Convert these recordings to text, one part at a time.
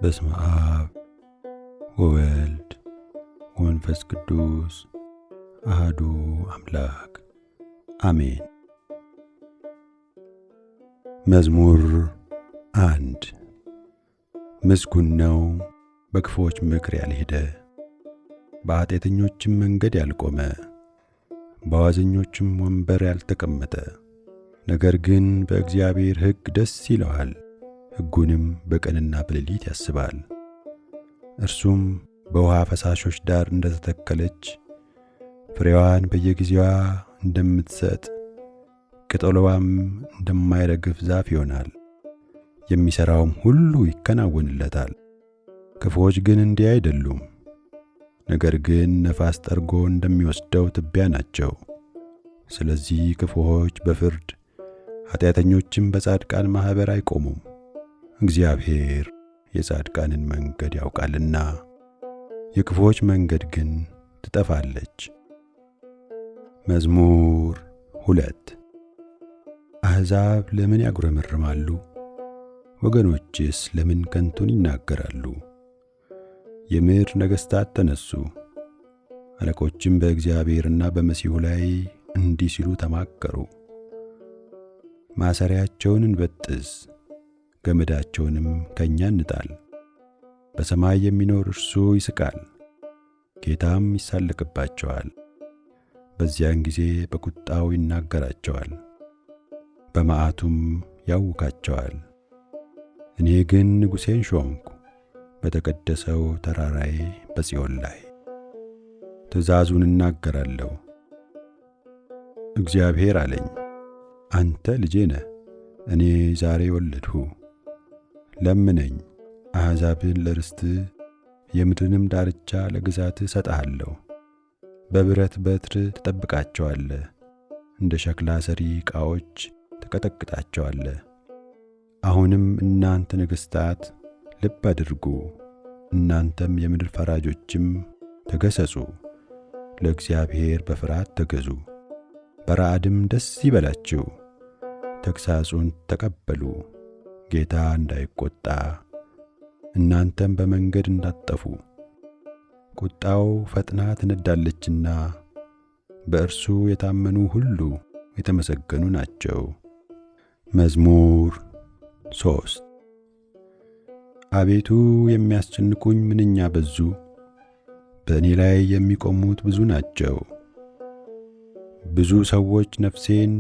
በስመ አብ ወወልድ ወመንፈስ ቅዱስ አሐዱ አምላክ አሜን። መዝሙር 1 ምስጉን ነው በክፉዎች ምክር ያልሄደ፣ በኃጢአተኞችም መንገድ ያልቆመ፣ በዋዘኞችም ወንበር ያልተቀመጠ። ነገር ግን በእግዚአብሔር ሕግ ደስ ይለዋል፣ ሕጉንም በቀንና በሌሊት ያስባል። እርሱም በውሃ ፈሳሾች ዳር እንደተተከለች ፍሬዋን በየጊዜዋ እንደምትሰጥ ቅጠሏም እንደማይረግፍ ዛፍ ይሆናል። የሚሠራውም ሁሉ ይከናወንለታል። ክፉዎች ግን እንዲህ አይደሉም፣ ነገር ግን ነፋስ ጠርጎ እንደሚወስደው ትቢያ ናቸው። ስለዚህ ክፉዎች በፍርድ ኃጢአተኞችም በጻድቃን ማኅበር አይቆሙም። እግዚአብሔር የጻድቃንን መንገድ ያውቃልና የክፉዎች መንገድ ግን ትጠፋለች። መዝሙር 2 አሕዛብ ለምን ያጉረመርማሉ? ወገኖችስ ለምን ከንቱን ይናገራሉ? የምድር ነገሥታት ተነሱ፣ አለቆችም በእግዚአብሔርና በመሲሑ ላይ እንዲህ ሲሉ ተማከሩ። ማሰሪያቸውን እንበጥስ፣ ገመዳቸውንም ከእኛ እንጣል። በሰማይ የሚኖር እርሱ ይስቃል፣ ጌታም ይሳለቅባቸዋል። በዚያን ጊዜ በቁጣው ይናገራቸዋል፣ በመዓቱም ያውካቸዋል። እኔ ግን ንጉሴን ሾምኩ በተቀደሰው ተራራዬ በጽዮን ላይ። ትእዛዙን እናገራለሁ። እግዚአብሔር አለኝ፣ አንተ ልጄ ነህ፣ እኔ ዛሬ ወለድሁ። ለምነኝ፣ አሕዛብን ለርስትህ የምድርንም ዳርቻ ለግዛትህ እሰጥሃለሁ። በብረት በትር ትጠብቃቸዋለህ፣ እንደ ሸክላ ሰሪ ዕቃዎች ትቀጠቅጣቸዋለህ። አሁንም እናንተ ነገሥታት ልብ አድርጉ፣ እናንተም የምድር ፈራጆችም ተገሠጹ። ለእግዚአብሔር በፍርሃት ተገዙ፣ በረዓድም ደስ ይበላችሁ። ተግሣጹን ተቀበሉ፣ ጌታ እንዳይቈጣ እናንተም በመንገድ እንዳትጠፉ። ቁጣው ፈጥና ትነዳለችና በእርሱ የታመኑ ሁሉ የተመሰገኑ ናቸው። መዝሙር 3 አቤቱ የሚያስጨንቁኝ ምንኛ በዙ! በእኔ ላይ የሚቆሙት ብዙ ናቸው። ብዙ ሰዎች ነፍሴን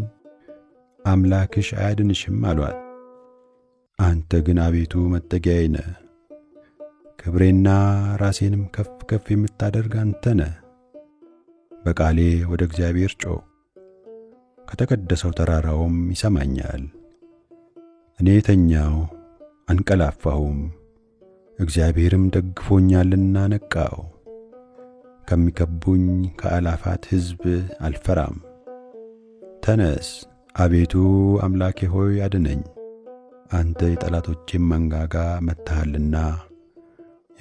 አምላክሽ አያድንሽም አሏት። አንተ ግን አቤቱ መጠጊያዬ ነህ፣ ክብሬና ራሴንም ከፍ ከፍ የምታደርግ አንተ ነህ። በቃሌ ወደ እግዚአብሔር ጮኽሁ፣ ከተቀደሰው ተራራውም ይሰማኛል። እኔ ተኛሁ አንቀላፋሁም፣ እግዚአብሔርም ደግፎኛልና ነቃሁ። ከሚከቡኝ ከአላፋት ሕዝብ አልፈራም። ተነስ አቤቱ አምላኬ ሆይ አድነኝ። አንተ የጠላቶቼን መንጋጋ መትተሃልና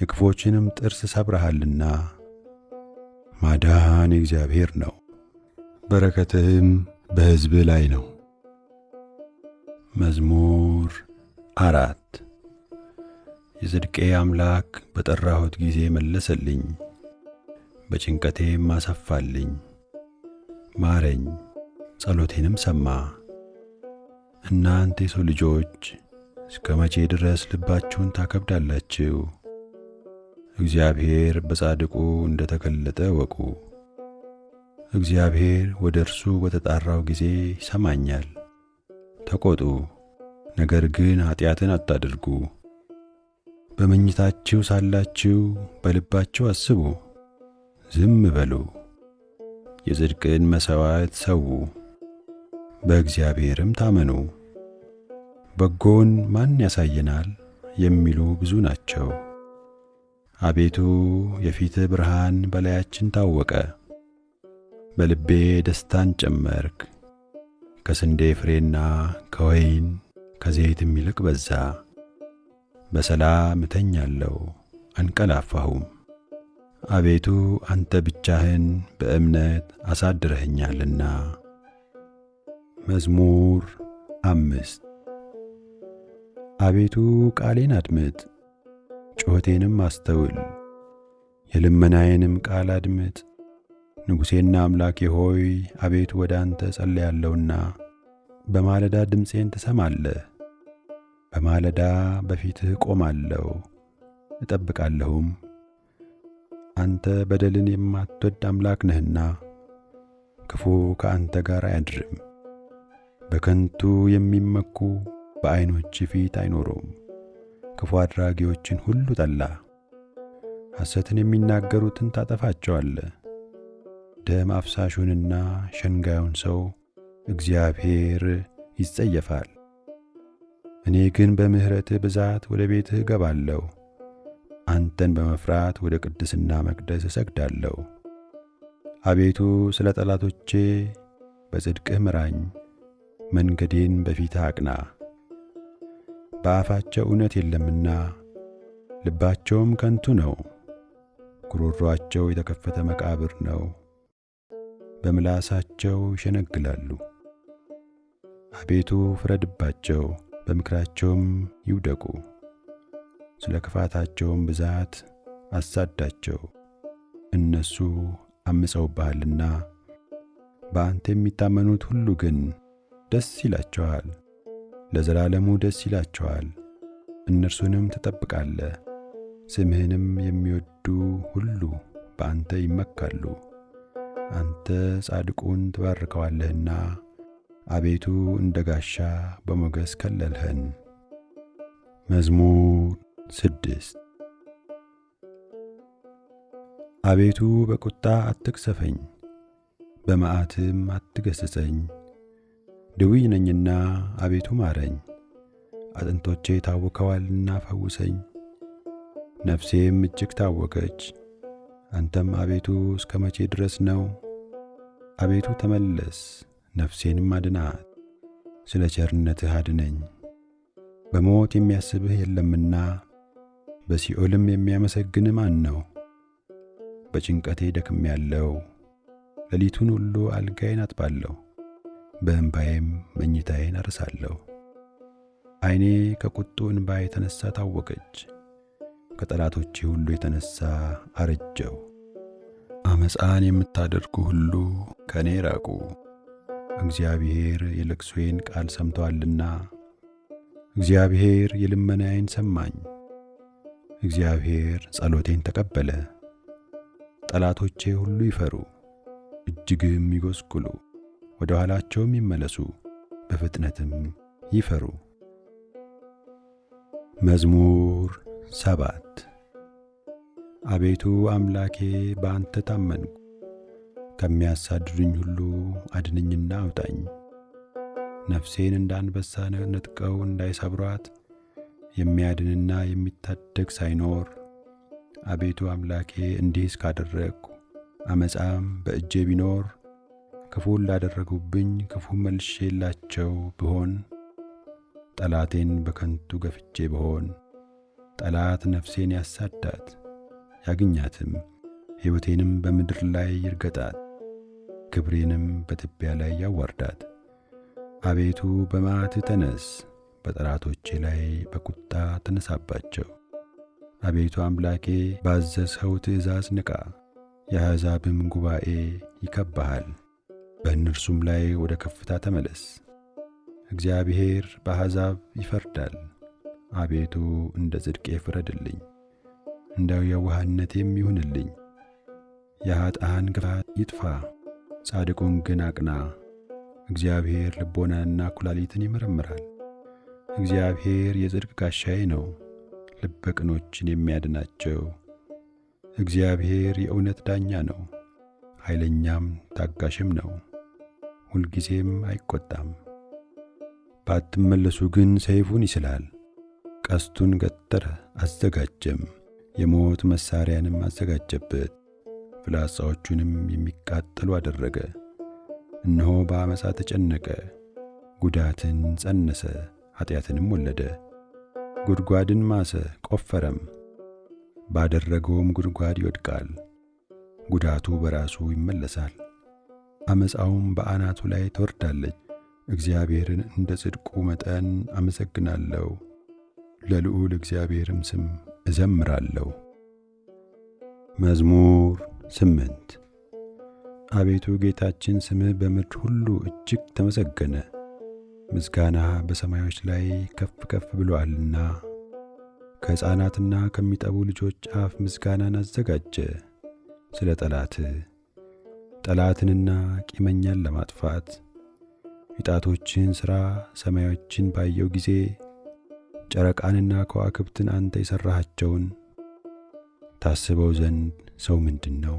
የክፉዎችንም ጥርስ ሰብረሃልና። ማዳን የእግዚአብሔር ነው፣ በረከትህም በሕዝብ ላይ ነው። መዝሙር 4 የጽድቄ አምላክ በጠራሁት ጊዜ መለሰልኝ፣ በጭንቀቴም አሰፋልኝ። ማረኝ፣ ጸሎቴንም ሰማ። እናንተ የሰው ልጆች እስከ መቼ ድረስ ልባችሁን ታከብዳላችሁ? እግዚአብሔር በጻድቁ እንደ ተገለጠ እወቁ። እግዚአብሔር ወደ እርሱ በተጣራው ጊዜ ይሰማኛል። ተቆጡ፣ ነገር ግን ኀጢአትን አታድርጉ። በመኝታችሁ ሳላችሁ በልባችሁ አስቡ፣ ዝም በሉ። የጽድቅን መሥዋዕት ሰዉ፣ በእግዚአብሔርም ታመኑ። በጎን ማን ያሳየናል የሚሉ ብዙ ናቸው። አቤቱ የፊትህ ብርሃን በላያችን ታወቀ። በልቤ ደስታን ጨመርክ፣ ከስንዴ ፍሬና ከወይን ከዘይትም ይልቅ በዛ። በሰላም እተኛለሁ አንቀላፋሁም። አቤቱ አንተ ብቻህን በእምነት አሳድረኸኛልና። መዝሙር 5 አቤቱ ቃሌን አድምጥ፣ ጩኸቴንም አስተውል፣ የልመናዬንም ቃል አድምጥ። ንጉሴና አምላኬ ሆይ አቤቱ ወደ አንተ ጸልያለሁና በማለዳ ድምፄን ትሰማለህ። በማለዳ በፊትህ ቆማለሁ እጠብቃለሁም። አንተ በደልን የማትወድ አምላክ ነህና ክፉ ከአንተ ጋር አያድርም። በከንቱ የሚመኩ በዓይኖች ፊት አይኖሩም። ክፉ አድራጊዎችን ሁሉ ጠላ። ሐሰትን የሚናገሩትን ታጠፋቸዋለህ። ደም አፍሳሹንና ሸንጋዩን ሰው እግዚአብሔር ይጸየፋል። እኔ ግን በምሕረትህ ብዛት ወደ ቤትህ እገባለሁ። አንተን በመፍራት ወደ ቅድስና መቅደስ እሰግዳለሁ። አቤቱ ስለ ጠላቶቼ በጽድቅህ ምራኝ፣ መንገዴን በፊትህ አቅና። በአፋቸው እውነት የለምና ልባቸውም ከንቱ ነው። ጉሮሮአቸው የተከፈተ መቃብር ነው፣ በምላሳቸው ይሸነግላሉ። አቤቱ ፍረድባቸው፣ በምክራቸውም ይውደቁ። ስለ ክፋታቸውም ብዛት አሳዳቸው። እነሱ አምፀውብሃልና፣ በአንተ የሚታመኑት ሁሉ ግን ደስ ይላቸዋል፣ ለዘላለሙ ደስ ይላቸዋል። እነርሱንም ትጠብቃለህ። ስምህንም የሚወዱ ሁሉ በአንተ ይመካሉ። አንተ ጻድቁን ትባርከዋለህና አቤቱ እንደ ጋሻ በሞገስ ከለልኸን። መዝሙር 6 አቤቱ በቁጣ አትቅሰፈኝ፣ በመዓትም አትገሥጸኝ። ድውይ ነኝና አቤቱ ማረኝ፣ አጥንቶቼ ታውከዋልና ፈውሰኝ። ነፍሴም እጅግ ታወከች። አንተም አቤቱ እስከ መቼ ድረስ ነው? አቤቱ ተመለስ፣ ነፍሴንም አድናት። ስለ ቸርነትህ አድነኝ። በሞት የሚያስብህ የለምና በሲኦልም የሚያመሰግን ማን ነው? በጭንቀቴ ደክሜያለሁ፣ ሌሊቱን ሁሉ አልጋዬን አጥባለሁ፣ በእንባዬም መኝታዬን አርሳለሁ። ዓይኔ ከቁጡ እንባ የተነሣ ታወከች፣ ከጠላቶቼ ሁሉ የተነሣ አረጀው። ዓመፃን የምታደርጉ ሁሉ ከእኔ ራቁ። እግዚአብሔር የልቅሶዬን ቃል ሰምቶአልና፣ እግዚአብሔር የልመናዬን ሰማኝ። እግዚአብሔር ጸሎቴን ተቀበለ። ጠላቶቼ ሁሉ ይፈሩ፣ እጅግም ይጐስቁሉ፣ ወደ ኋላቸውም ይመለሱ፣ በፍጥነትም ይፈሩ። መዝሙር 7 አቤቱ አምላኬ በአንተ ታመንኩ፣ ከሚያሳድዱኝ ሁሉ አድነኝና አውጣኝ። ነፍሴን እንደ አንበሳ ነጥቀው እንዳይሰብሯት የሚያድንና የሚታደግ ሳይኖር፣ አቤቱ አምላኬ እንዲህ እስካደረግሁ ዓመፃም በእጄ ቢኖር፣ ክፉን ላደረጉብኝ ክፉ መልሼላቸው ብሆን፣ ጠላቴን በከንቱ ገፍቼ ብሆን፣ ጠላት ነፍሴን ያሳዳት ያግኛትም፣ ሕይወቴንም በምድር ላይ ይርገጣት፣ ክብሬንም በትቢያ ላይ ያዋርዳት። አቤቱ በመዓትህ ተነስ፣ በጠላቶቼ ላይ በቁጣ ተነሳባቸው። አቤቱ አምላኬ ባዘዝኸው ትእዛዝ ንቃ፣ የአሕዛብም ጉባኤ ይከብብሃል። በእነርሱም ላይ ወደ ከፍታ ተመለስ። እግዚአብሔር በአሕዛብ ይፈርዳል። አቤቱ እንደ ጽድቄ ፍረድልኝ፣ እንደ የዋህነቴም ይሁንልኝ። የኀጥኣን ክፋት ይጥፋ፣ ጻድቁን ግን አቅና። እግዚአብሔር ልቦናንና ኩላሊትን ይመረምራል። እግዚአብሔር የጽድቅ ጋሻዬ ነው፣ ልበ ቅኖችን የሚያድናቸው። እግዚአብሔር የእውነት ዳኛ ነው፣ ኃይለኛም ታጋሽም ነው፣ ሁልጊዜም አይቈጣም። ባትመለሱ ግን ሰይፉን ይስላል፣ ቀስቱን ገተረ አዘጋጀም፣ የሞት መሣሪያንም አዘጋጀበት፣ ፍላጻዎቹንም የሚቃጠሉ አደረገ። እነሆ በዓመፃ ተጨነቀ፣ ጉዳትን ጸነሰ፣ ኃጢአትንም ወለደ። ጉድጓድን ማሰ ቈፈረም፣ ባደረገውም ጉድጓድ ይወድቃል። ጉዳቱ በራሱ ይመለሳል፣ ዓመፃውም በአናቱ ላይ ትወርዳለች። እግዚአብሔርን እንደ ጽድቁ መጠን አመሰግናለሁ፣ ለልዑል እግዚአብሔርም ስም እዘምራለሁ። መዝሙር 8 አቤቱ ጌታችን ስምህ በምድር ሁሉ እጅግ ተመሰገነ። ምስጋናህ በሰማዮች ላይ ከፍ ከፍ ብሎአልና። ከሕፃናትና ከሚጠቡ ልጆች አፍ ምስጋናን አዘጋጀ። ስለ ጠላትንና ቂመኛን ለማጥፋት የጣቶችህን ሥራ ሰማዮችን ባየው ጊዜ ጨረቃንና ከዋክብትን አንተ የሠራሃቸውን ታስበው ዘንድ ሰው ምንድን ነው?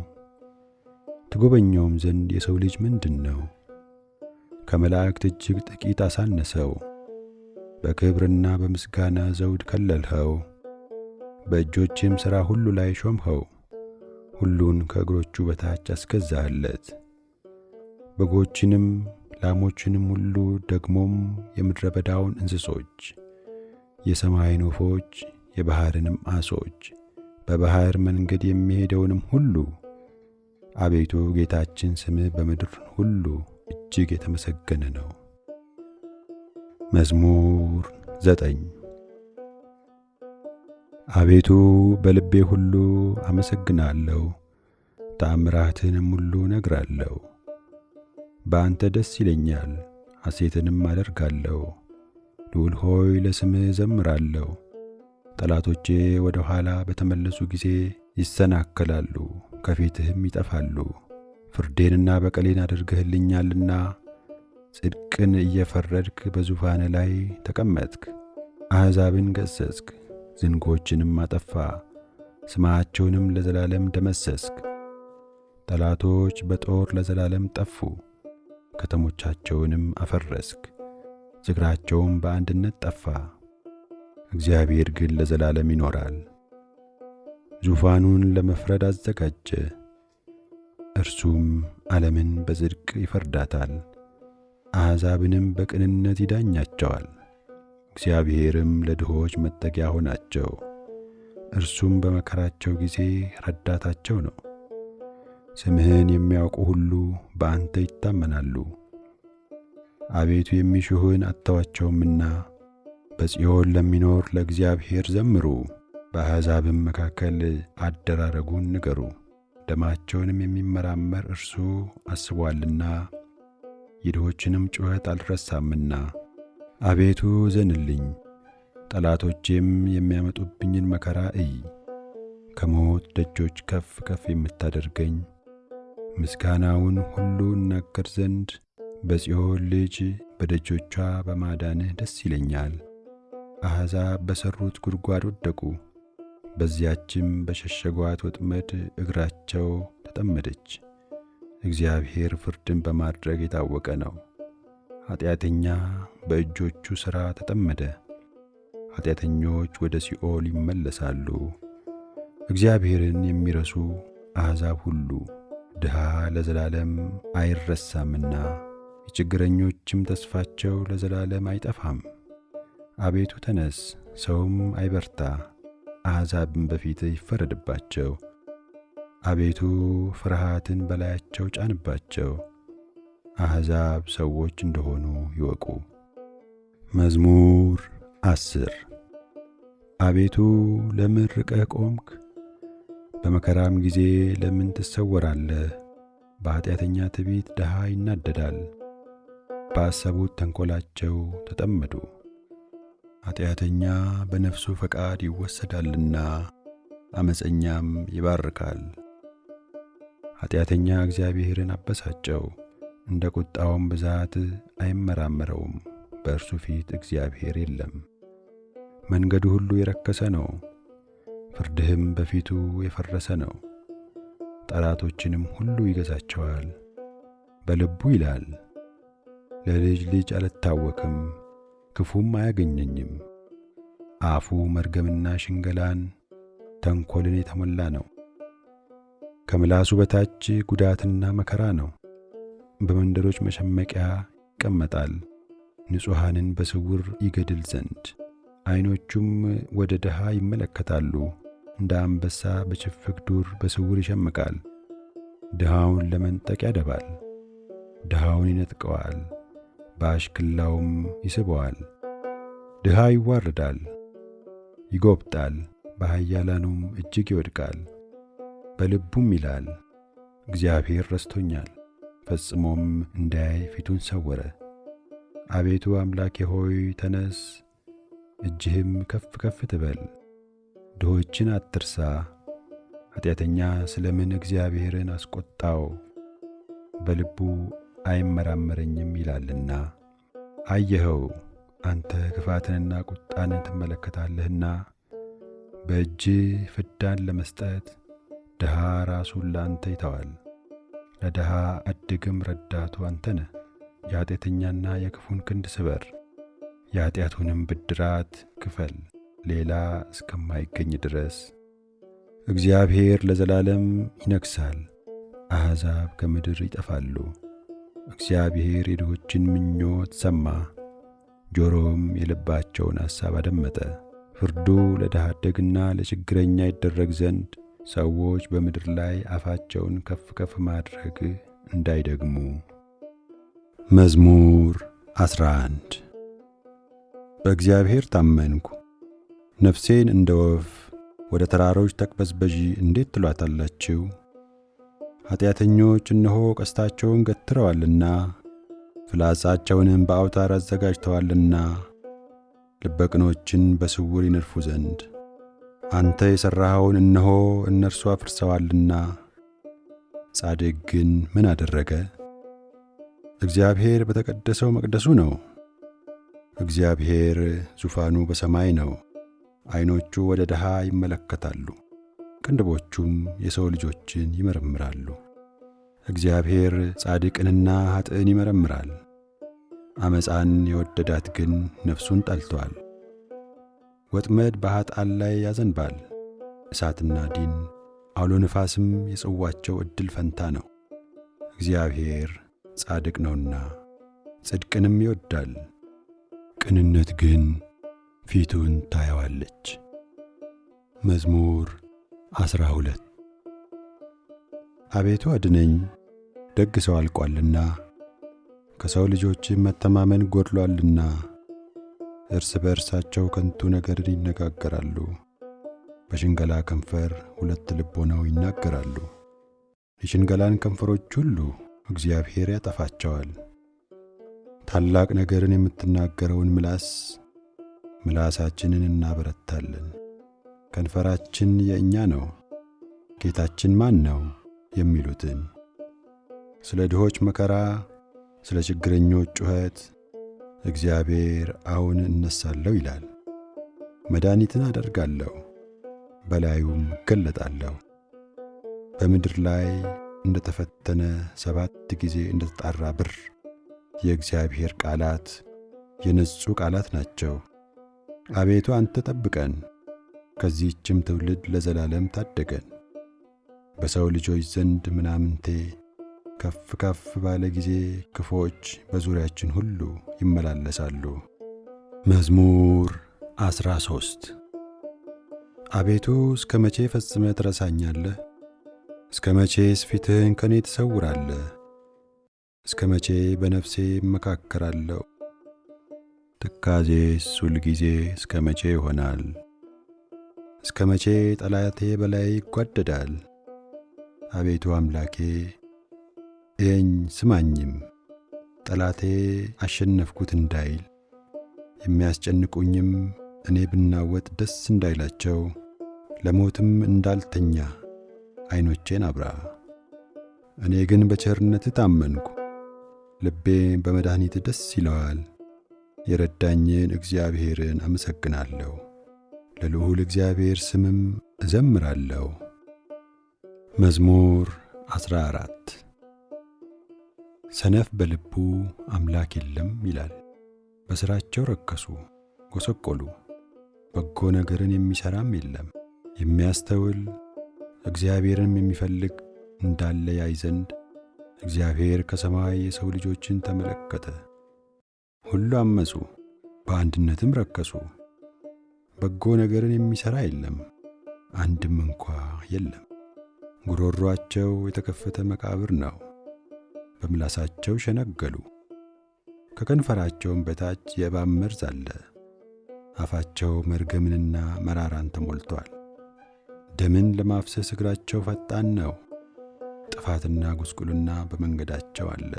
ትጎበኘውም ዘንድ የሰው ልጅ ምንድን ነው? ከመላእክት እጅግ ጥቂት አሳነሰው። በክብርና በምስጋና ዘውድ ከለልኸው። በእጆችም ሥራ ሁሉ ላይ ሾምኸው። ሁሉን ከእግሮቹ በታች አስገዛህለት። በጎችንም ላሞችንም ሁሉ ደግሞም የምድረ በዳውን እንስሶች፣ የሰማይን ወፎች፣ የባሕርንም ዓሦች፣ በባሕር መንገድ የሚሄደውንም ሁሉ። አቤቱ ጌታችን ስምህ በምድር ሁሉ እጅግ የተመሰገነ ነው። መዝሙር 9 አቤቱ በልቤ ሁሉ አመሰግናለሁ፣ ተአምራትህንም ሁሉ እነግራለሁ። በአንተ ደስ ይለኛል፣ ሐሴትንም አደርጋለሁ። ልዑል ሆይ ለስምህ እዘምራለሁ። ጠላቶቼ ወደ ኋላ በተመለሱ ጊዜ ይሰናከላሉ፣ ከፊትህም ይጠፋሉ። ፍርዴንና በቀሌን አድርገህልኛልና ጽድቅን እየፈረድክ በዙፋን ላይ ተቀመጥክ። አሕዛብን ገሠጽክ፣ ዝንጎችንም አጠፋ፣ ስማቸውንም ለዘላለም ደመሰስክ። ጠላቶች በጦር ለዘላለም ጠፉ፣ ከተሞቻቸውንም አፈረስክ። ዝክራቸውም በአንድነት ጠፋ። እግዚአብሔር ግን ለዘላለም ይኖራል። ዙፋኑን ለመፍረድ አዘጋጀ፣ እርሱም ዓለምን በጽድቅ ይፈርዳታል፣ አሕዛብንም በቅንነት ይዳኛቸዋል። እግዚአብሔርም ለድሆች መጠጊያ ሆናቸው፣ እርሱም በመከራቸው ጊዜ ረዳታቸው ነው። ስምህን የሚያውቁ ሁሉ በአንተ ይታመናሉ። አቤቱ የሚሹህን አጥተዋቸውምና በጽዮን ለሚኖር ለእግዚአብሔር ዘምሩ። በአሕዛብም መካከል አደራረጉን ንገሩ። ደማቸውንም የሚመራመር እርሱ አስቦአልና የድሆችንም ጩኸት አልረሳምና። አቤቱ እዘንልኝ፣ ጠላቶቼም የሚያመጡብኝን መከራ እይ። ከሞት ደጆች ከፍ ከፍ የምታደርገኝ ምስጋናውን ሁሉ እናገር ዘንድ በጽዮን ልጅ በደጆቿ በማዳንህ ደስ ይለኛል። አሕዛብ በሠሩት ጉድጓድ ወደቁ፣ በዚያችም በሸሸጓት ወጥመድ እግራቸው ተጠመደች። እግዚአብሔር ፍርድን በማድረግ የታወቀ ነው። ኃጢአተኛ በእጆቹ ሥራ ተጠመደ። ኃጢአተኞች ወደ ሲኦል ይመለሳሉ። እግዚአብሔርን የሚረሱ አሕዛብ ሁሉ ድሃ ለዘላለም አይረሳምና የችግረኞችም ተስፋቸው ለዘላለም አይጠፋም። አቤቱ ተነስ፣ ሰውም አይበርታ፣ አሕዛብም በፊትህ ይፈረድባቸው። አቤቱ ፍርሃትን በላያቸው ጫንባቸው፣ አሕዛብ ሰዎች እንደሆኑ ይወቁ። መዝሙር 10 አቤቱ ለምን ርቀህ ቆምክ? በመከራም ጊዜ ለምን ትሰወራለህ? በኃጢአተኛ ትዕቢት ድሃ ይናደዳል፣ ባሰቡት ተንኰላቸው ተጠመዱ። ኃጢአተኛ በነፍሱ ፈቃድ ይወሰዳልና ዓመፀኛም ይባርካል። ኃጢአተኛ እግዚአብሔርን አበሳጨው፣ እንደ ቁጣውም ብዛት አይመራመረውም። በእርሱ ፊት እግዚአብሔር የለም። መንገዱ ሁሉ የረከሰ ነው፣ ፍርድህም በፊቱ የፈረሰ ነው። ጠላቶችንም ሁሉ ይገዛቸዋል። በልቡ ይላል፣ ለልጅ ልጅ አልታወክም፣ ክፉም አያገኘኝም። አፉ መርገምና ሽንገላን ተንኰልን የተሞላ ነው። ከምላሱ በታች ጉዳትና መከራ ነው። በመንደሮች መሸመቂያ ይቀመጣል፣ ንጹሐንን በስውር ይገድል ዘንድ። ዐይኖቹም ወደ ድሃ ይመለከታሉ፣ እንደ አንበሳ በችፍግ ዱር በስውር ይሸምቃል። ድሃውን ለመንጠቅ ያደባል፣ ድሃውን ይነጥቀዋል፣ በአሽክላውም ይስበዋል። ድሃ ይዋረዳል፣ ይጐብጣል፣ በኃያላኑም እጅግ ይወድቃል። በልቡም ይላል እግዚአብሔር ረስቶኛል፣ ፈጽሞም እንዳያይ ፊቱን ሰወረ። አቤቱ አምላኬ ሆይ ተነስ፣ እጅህም ከፍ ከፍ ትበል። ድሆችን አትርሳ። ኃጢአተኛ ስለምን እግዚአብሔርን አስቈጣው? በልቡ አይመራመረኝም ይላልና። አየኸው፣ አንተ ክፋትንና ቁጣን ትመለከታለህና በእጅህ ፍዳን ለመስጠት ድሃ ራሱን ለአንተ ይተዋል። ለድሃ አድግም ረዳቱ አንተ ነህ። የኃጢአተኛና የክፉን ክንድ ስበር፣ የኃጢአቱንም ብድራት ክፈል፣ ሌላ እስከማይገኝ ድረስ። እግዚአብሔር ለዘላለም ይነግሣል፣ አሕዛብ ከምድር ይጠፋሉ። እግዚአብሔር የድሆችን ምኞት ሰማ፣ ጆሮም የልባቸውን ሐሳብ አደመጠ። ፍርዱ ለድሃ አደግና ለችግረኛ ይደረግ ዘንድ ሰዎች በምድር ላይ አፋቸውን ከፍ ከፍ ማድረግ እንዳይደግሙ። መዝሙር 11 በእግዚአብሔር ታመንኩ። ነፍሴን እንደ ወፍ ወደ ተራሮች ተቅበዝበዢ እንዴት ትሏታላችሁ? ኃጢአተኞች እነሆ ቀስታቸውን ገትረዋልና ፍላጻቸውንም በአውታር አዘጋጅተዋልና ልበቅኖችን በስውር ይነድፉ ዘንድ። አንተ የሠራኸውን እነሆ እነርሱ አፍርሰዋልና። ጻድቅ ግን ምን አደረገ? እግዚአብሔር በተቀደሰው መቅደሱ ነው። እግዚአብሔር ዙፋኑ በሰማይ ነው። ዐይኖቹ ወደ ድሃ ይመለከታሉ፣ ቅንድቦቹም የሰው ልጆችን ይመረምራሉ። እግዚአብሔር ጻድቅንና ኀጥእን ይመረምራል። ዓመፃን የወደዳት ግን ነፍሱን ጠልቶአል። ወጥመድ በኀጥኣን ላይ ያዘንባል፣ እሳትና ዲን አውሎ ነፋስም የጽዋቸው ዕድል ፈንታ ነው። እግዚአብሔር ጻድቅ ነውና ጽድቅንም ይወዳል፣ ቅንነት ግን ፊቱን ታየዋለች። መዝሙር 12 አቤቱ አድነኝ፣ ደግ ሰው አልቋልና ከሰው ልጆችም መተማመን ጐድሎአልና። እርስ በእርሳቸው ከንቱ ነገርን ይነጋገራሉ፣ በሽንገላ ከንፈር ሁለት ልብ ሆነው ይናገራሉ። የሽንገላን ከንፈሮች ሁሉ እግዚአብሔር ያጠፋቸዋል። ታላቅ ነገርን የምትናገረውን ምላሳችንን እናበረታለን። ከንፈራችን የእኛ ነው፣ ጌታችን ማን ነው የሚሉትን። ስለ ድሆች መከራ፣ ስለ ችግረኞች ጩኸት እግዚአብሔር አሁን እነሳለሁ ይላል። መድኃኒትን አደርጋለሁ፣ በላዩም እገለጣለሁ። በምድር ላይ እንደ ተፈተነ 7 ጊዜ እንደ ተጣራ ብር የእግዚአብሔር ቃላት የነጹ ቃላት ናቸው። አቤቱ አንተ ጠብቀን፣ ከዚህችም ትውልድ ለዘላለም ታደገን። በሰው ልጆች ዘንድ ምናምንቴ ከፍ ከፍ ባለ ጊዜ ክፉዎች በዙሪያችን ሁሉ ይመላለሳሉ። መዝሙር 13 አቤቱ እስከ መቼ ፈጽመህ ትረሳኛለህ? እስከ መቼስ ፊትህን ከኔ ትሰውራለህ? እስከ መቼ በነፍሴ እመካከራለሁ? ትካዜስ ሁልጊዜ እስከ መቼ ይሆናል? እስከ መቼ ጠላቴ በላይ ይጓደዳል? አቤቱ አምላኬ እየኝ ስማኝም፣ ጠላቴ አሸነፍኩት እንዳይል፣ የሚያስጨንቁኝም እኔ ብናወጥ ደስ እንዳይላቸው፣ ለሞትም እንዳልተኛ ዐይኖቼን አብራ። እኔ ግን በቸርነትህ ታመንኩ፣ ልቤ በመድኃኒትህ ደስ ይለዋል። የረዳኝን እግዚአብሔርን አመሰግናለሁ፣ ለልዑል እግዚአብሔር ስምም እዘምራለሁ። መዝሙር 14 ሰነፍ በልቡ አምላክ የለም ይላል። በሥራቸው ረከሱ ጐሰቈሉ፣ በጎ ነገርን የሚሠራም የለም። የሚያስተውል እግዚአብሔርንም የሚፈልግ እንዳለ ያይ ዘንድ እግዚአብሔር ከሰማይ የሰው ልጆችን ተመለከተ። ሁሉ አመፁ፣ በአንድነትም ረከሱ። በጎ ነገርን የሚሠራ የለም፣ አንድም እንኳ የለም። ጉሮሮአቸው የተከፈተ መቃብር ነው፣ በምላሳቸው ሸነገሉ። ከከንፈራቸውም በታች የእባብ መርዝ አለ። አፋቸው መርገምንና መራራን ተሞልቶአል። ደምን ለማፍሰስ እግራቸው ፈጣን ነው። ጥፋትና ጉስቁልና በመንገዳቸው አለ፣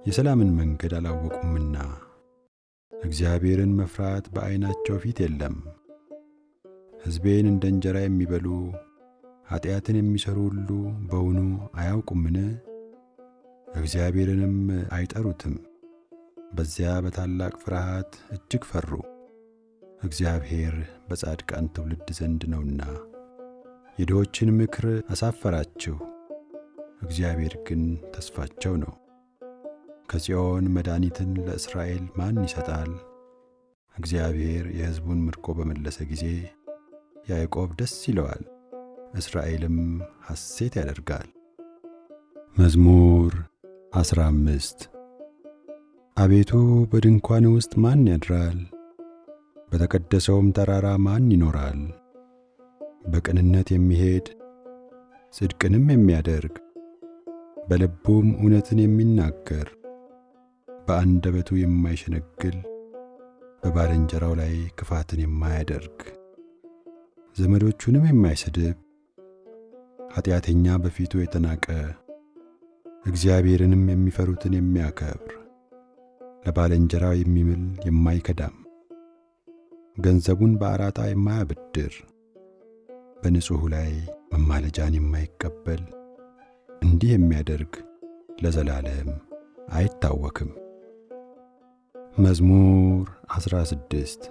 የሰላምን መንገድ አላወቁምና። እግዚአብሔርን መፍራት በዐይናቸው ፊት የለም። ሕዝቤን እንደ እንጀራ የሚበሉ ኀጢአትን የሚሠሩ ሁሉ በውኑ አያውቁምን? እግዚአብሔርንም አይጠሩትም። በዚያ በታላቅ ፍርሃት እጅግ ፈሩ። እግዚአብሔር በጻድቃን ትውልድ ዘንድ ነውና የድሆችን ምክር አሳፈራችሁ። እግዚአብሔር ግን ተስፋቸው ነው። ከጽዮን መድኃኒትን ለእስራኤል ማን ይሰጣል? እግዚአብሔር የሕዝቡን ምርኮ በመለሰ ጊዜ ያዕቆብ ደስ ይለዋል፣ እስራኤልም ሐሴት ያደርጋል። መዝሙር 15 አቤቱ በድንኳን ውስጥ ማን ያድራል? በተቀደሰውም ተራራ ማን ይኖራል? በቅንነት የሚሄድ ጽድቅንም የሚያደርግ በልቡም እውነትን የሚናገር በአንደበቱ የማይሸነግል በባልንጀራው ላይ ክፋትን የማያደርግ ዘመዶቹንም የማይሰድብ ኃጢአተኛ በፊቱ የተናቀ እግዚአብሔርንም የሚፈሩትን የሚያከብር ለባልንጀራው የሚምል የማይከዳም ገንዘቡን በአራጣ የማያበድር በንጹሕ ላይ መማለጃን የማይቀበል እንዲህ የሚያደርግ ለዘላለም አይታወክም። መዝሙር 16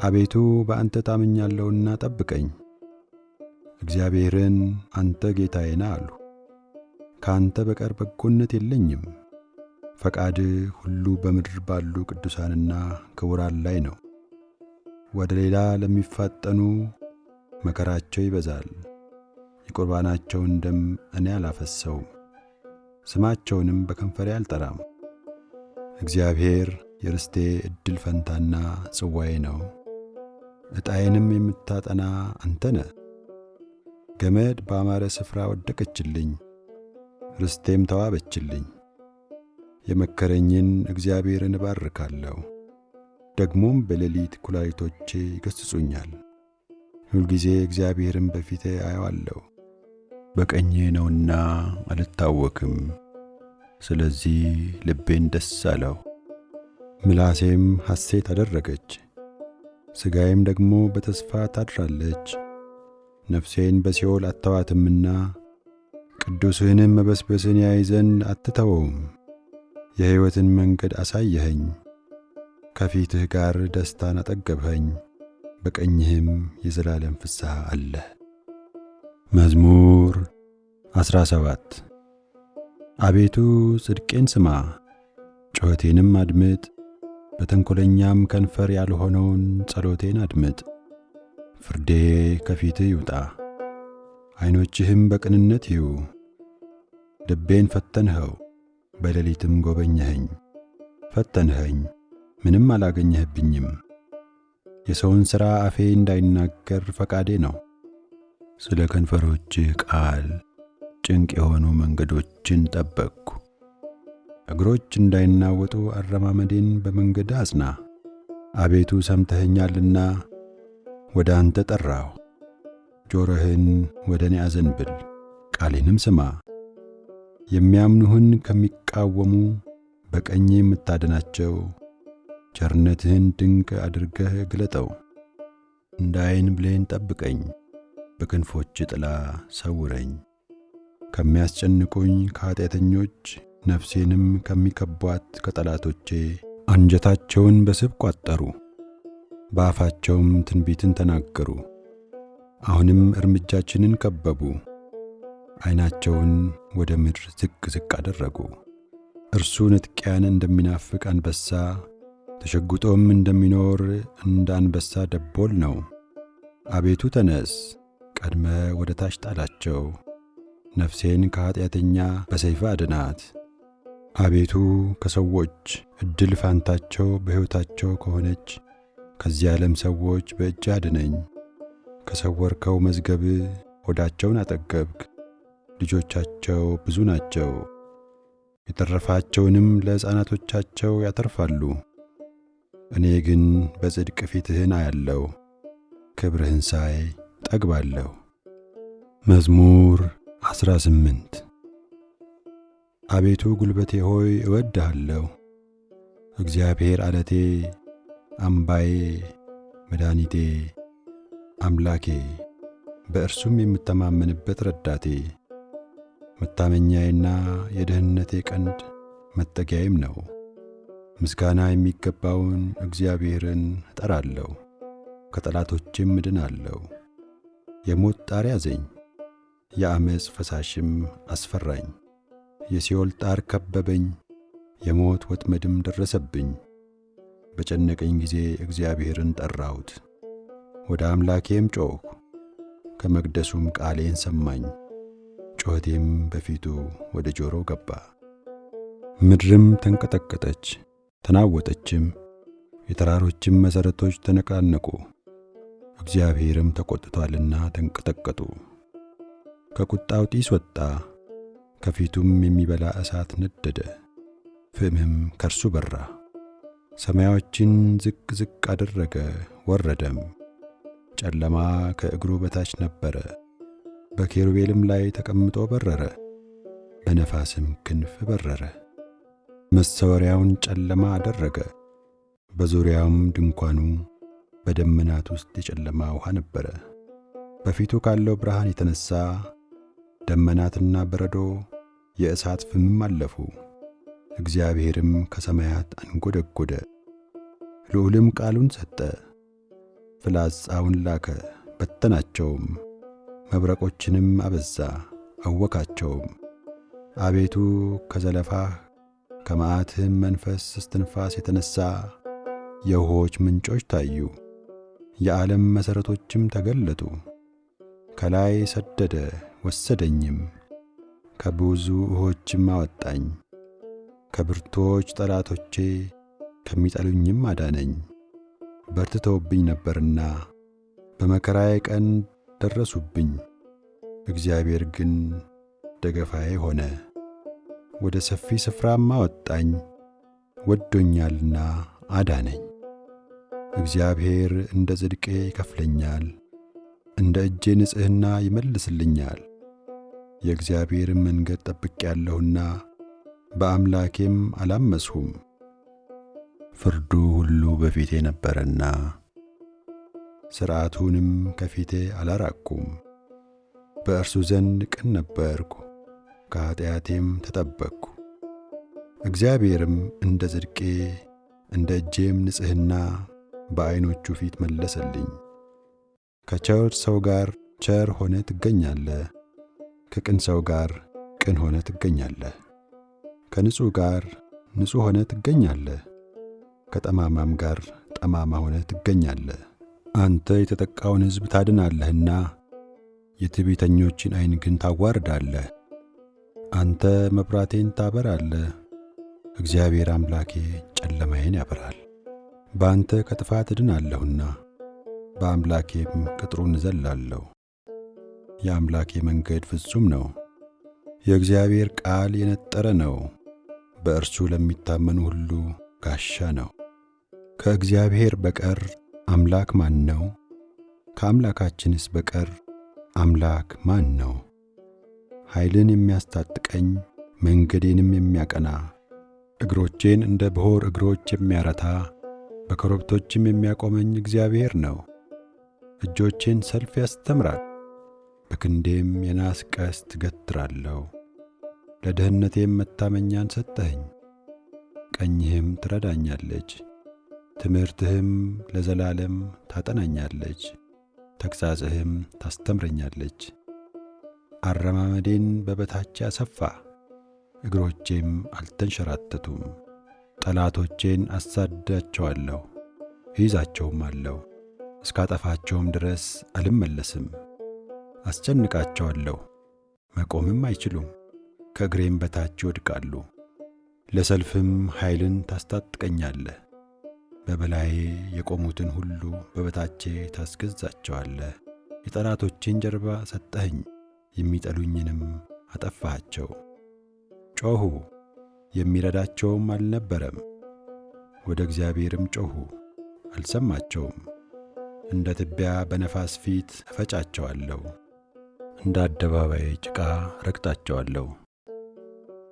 አቤቱ በአንተ ታምኛለሁና ጠብቀኝ። እግዚአብሔርን አንተ ጌታዬ ነህ አሉ። ከአንተ በቀር በጎነት የለኝም። ፈቃድህ ሁሉ በምድር ባሉ ቅዱሳንና ክቡራን ላይ ነው። ወደ ሌላ ለሚፋጠኑ መከራቸው ይበዛል። የቁርባናቸውን ደም እኔ አላፈሰውም፣ ስማቸውንም በከንፈሬ አልጠራም። እግዚአብሔር የርስቴ ዕድል ፈንታና ጽዋዬ ነው። ዕጣዬንም የምታጠና አንተ ነህ። ገመድ ባማረ ስፍራ ወደቀችልኝ፣ ርስቴም ተዋበችልኝ። የመከረኝን እግዚአብሔርን እባርካለሁ፣ ደግሞም በሌሊት ኩላሊቶቼ ይገሥጹኛል። ሁልጊዜ እግዚአብሔርን በፊቴ አየዋለሁ። በቀኜ ነውና አልታወክም። ስለዚህ ልቤን ደስ አለው፣ ምላሴም ሐሴት አደረገች። ሥጋዬም ደግሞ በተስፋ ታድራለች። ነፍሴን በሲኦል አተዋትምና ቅዱስህንም መበስበስን ያይ ዘንድ አትተወውም። የሕይወትን መንገድ አሳየኸኝ፣ ከፊትህ ጋር ደስታን አጠገብኸኝ፣ በቀኝህም የዘላለም ፍስሐ አለ። መዝሙር 17 አቤቱ ጽድቄን ስማ፣ ጩኸቴንም አድምጥ። በተንኰለኛም ከንፈር ያልሆነውን ጸሎቴን አድምጥ። ፍርዴ ከፊትህ ይውጣ፣ ዐይኖችህም በቅንነት ይዩ። ልቤን ፈተንኸው፣ በሌሊትም ጐበኘኸኝ። ፈተንኸኝ፣ ምንም አላገኘህብኝም። የሰውን ሥራ አፌ እንዳይናገር ፈቃዴ ነው። ስለ ከንፈሮችህ ቃል ጭንቅ የሆኑ መንገዶችን ጠበቅሁ። እግሮች እንዳይናወጡ አረማመዴን በመንገድ አጽና። አቤቱ ሰምተኸኛልና ወደ አንተ ጠራሁ። ጆሮህን ወደ እኔ አዘንብል፣ ቃሌንም ስማ። የሚያምኑህን ከሚቃወሙ በቀኜ የምታድናቸው ቸርነትህን ድንቅ አድርገህ ግለጠው። እንደ ዓይን ብሌን ጠብቀኝ፣ በክንፎች ጥላ ሰውረኝ። ከሚያስጨንቁኝ ከኃጢአተኞች ነፍሴንም ከሚከቧት ከጠላቶቼ አንጀታቸውን በስብ ቋጠሩ፣ በአፋቸውም ትንቢትን ተናገሩ። አሁንም እርምጃችንን ከበቡ፣ ዐይናቸውን ወደ ምድር ዝቅ ዝቅ አደረጉ። እርሱ ንጥቂያን እንደሚናፍቅ አንበሳ ተሸጉጦም እንደሚኖር እንደ አንበሳ ደቦል ነው። አቤቱ ተነስ፣ ቀድመ ወደ ታች ጣላቸው። ነፍሴን ከኃጢአተኛ በሰይፍ አድናት። አቤቱ ከሰዎች ዕድል ፋንታቸው በሕይወታቸው ከሆነች ከዚህ ዓለም ሰዎች በእጅ አድነኝ። ከሰወርከው መዝገብ ሆዳቸውን አጠገብክ። ልጆቻቸው ብዙ ናቸው፣ የተረፋቸውንም ለሕፃናቶቻቸው ያተርፋሉ። እኔ ግን በጽድቅ ፊትህን አያለሁ፣ ክብርህን ሳይ ጠግባለሁ። መዝሙር 18 አቤቱ ጉልበቴ ሆይ እወድሃለሁ። እግዚአብሔር ዓለቴ፣ አምባዬ፣ መድኃኒቴ፣ አምላኬ፣ በእርሱም የምተማመንበት ረዳቴ፣ መታመኛዬና የደህንነቴ ቀንድ መጠጊያዬም ነው። ምስጋና የሚገባውን እግዚአብሔርን እጠራለሁ፣ ከጠላቶቼም እድናለሁ። የሞት ጣር ያዘኝ፣ የዓመፅ ፈሳሽም አስፈራኝ። የሲኦል ጣር ከበበኝ፣ የሞት ወጥመድም ደረሰብኝ። በጨነቀኝ ጊዜ እግዚአብሔርን ጠራሁት፣ ወደ አምላኬም ጮኽሁ። ከመቅደሱም ቃሌን ሰማኝ፣ ጩኸቴም በፊቱ ወደ ጆሮው ገባ። ምድርም ተንቀጠቀጠች ተናወጠችም፣ የተራሮችም መሠረቶች ተነቃነቁ። እግዚአብሔርም ተቈጥቶአልና ተንቀጠቀጡ። ከቁጣው ጢስ ወጣ፣ ከፊቱም የሚበላ እሳት ነደደ። ፍምም ከእርሱ በራ። ሰማዮችን ዝቅ ዝቅ አደረገ ወረደም። ጨለማ ከእግሩ በታች ነበረ። በኪሩቤልም ላይ ተቀምጦ በረረ፣ በነፋስም ክንፍ በረረ። መሰወሪያውን ጨለማ አደረገ፣ በዙሪያውም ድንኳኑ በደመናት ውስጥ የጨለማ ውሃ ነበረ። በፊቱ ካለው ብርሃን የተነሣ ደመናትና በረዶ የእሳት ፍምም አለፉ። እግዚአብሔርም ከሰማያት አንጐደጐደ፣ ልዑልም ቃሉን ሰጠ። ፍላጻውን ላከ በተናቸውም፣ መብረቆችንም አበዛ አወካቸውም። አቤቱ ከዘለፋህ ከመዓትህም መንፈስ እስትንፋስ የተነሣ የውኆች ምንጮች ታዩ፣ የዓለም መሠረቶችም ተገለጡ። ከላይ ሰደደ ወሰደኝም፣ ከብዙ ውኆችም አወጣኝ። ከብርቱዎች ጠላቶቼ ከሚጠሉኝም አዳነኝ። በርትተውብኝ ነበርና በመከራዬ ቀን ደረሱብኝ። እግዚአብሔር ግን ደገፋዬ ሆነ፣ ወደ ሰፊ ስፍራም አወጣኝ። ወዶኛልና አዳነኝ። እግዚአብሔር እንደ ጽድቄ ይከፍለኛል፣ እንደ እጄ ንጽሕና ይመልስልኛል። የእግዚአብሔርን መንገድ ጠብቄአለሁና በአምላኬም አላመፅሁም። ፍርዱ ሁሉ በፊቴ ነበረና ሥርዓቱንም ከፊቴ አላራቅሁም። በእርሱ ዘንድ ቅን ነበርኩ፣ ከኃጢአቴም ተጠበቅሁ። እግዚአብሔርም እንደ ጽድቄ እንደ እጄም ንጽሕና በዐይኖቹ ፊት መለሰልኝ። ከቸር ሰው ጋር ቸር ሆነ ትገኛለህ፣ ከቅን ሰው ጋር ቅን ሆነ ትገኛለህ። ከንጹሕ ጋር ንጹሕ ሆነ ትገኛለህ፣ ከጠማማም ጋር ጠማማ ሆነ ትገኛለህ። አንተ የተጠቃውን ሕዝብ ታድናለህና የትዕቢተኞችን ዐይን ግን ታዋርዳለህ። አንተ መብራቴን ታበራለህ፣ እግዚአብሔር አምላኬ ጨለማዬን ያበራል። በአንተ ከጥፋት እድናለሁና በአምላኬም ቅጥሩን እዘላለሁ። የአምላኬ መንገድ ፍጹም ነው፣ የእግዚአብሔር ቃል የነጠረ ነው። በእርሱ ለሚታመኑ ሁሉ ጋሻ ነው። ከእግዚአብሔር በቀር አምላክ ማን ነው? ከአምላካችንስ በቀር አምላክ ማን ነው? ኃይልን የሚያስታጥቀኝ መንገዴንም የሚያቀና እግሮቼን እንደ ብሖር እግሮች የሚያረታ በኮረብቶችም የሚያቆመኝ እግዚአብሔር ነው። እጆቼን ሰልፍ ያስተምራል፣ በክንዴም የናስ ቀስት እገትራለሁ። ለደህንነቴም መታመኛን ሰጠኸኝ፣ ቀኝህም ትረዳኛለች። ትምህርትህም ለዘላለም ታጠናኛለች፣ ተግሣጽህም ታስተምረኛለች። አረማመዴን በበታቼ አሰፋ፣ እግሮቼም አልተንሸራተቱም። ጠላቶቼን አሳድዳቸዋለሁ፣ እይዛቸውም አለሁ፣ እስካጠፋቸውም ድረስ አልመለስም። አስጨንቃቸዋለሁ፣ መቆምም አይችሉም፣ ከእግሬም በታች ይወድቃሉ። ለሰልፍም ኃይልን ታስታጥቀኛለህ፣ በበላዬ የቆሙትን ሁሉ በበታቼ ታስገዛቸዋለህ። የጠላቶቼን ጀርባ ሰጠኸኝ፣ የሚጠሉኝንም አጠፋሃቸው። ጮኹ፣ የሚረዳቸውም አልነበረም፣ ወደ እግዚአብሔርም ጮኹ፣ አልሰማቸውም። እንደ ትቢያ በነፋስ ፊት እፈጫቸዋለሁ፣ እንደ አደባባይ ጭቃ ረግጣቸዋለሁ።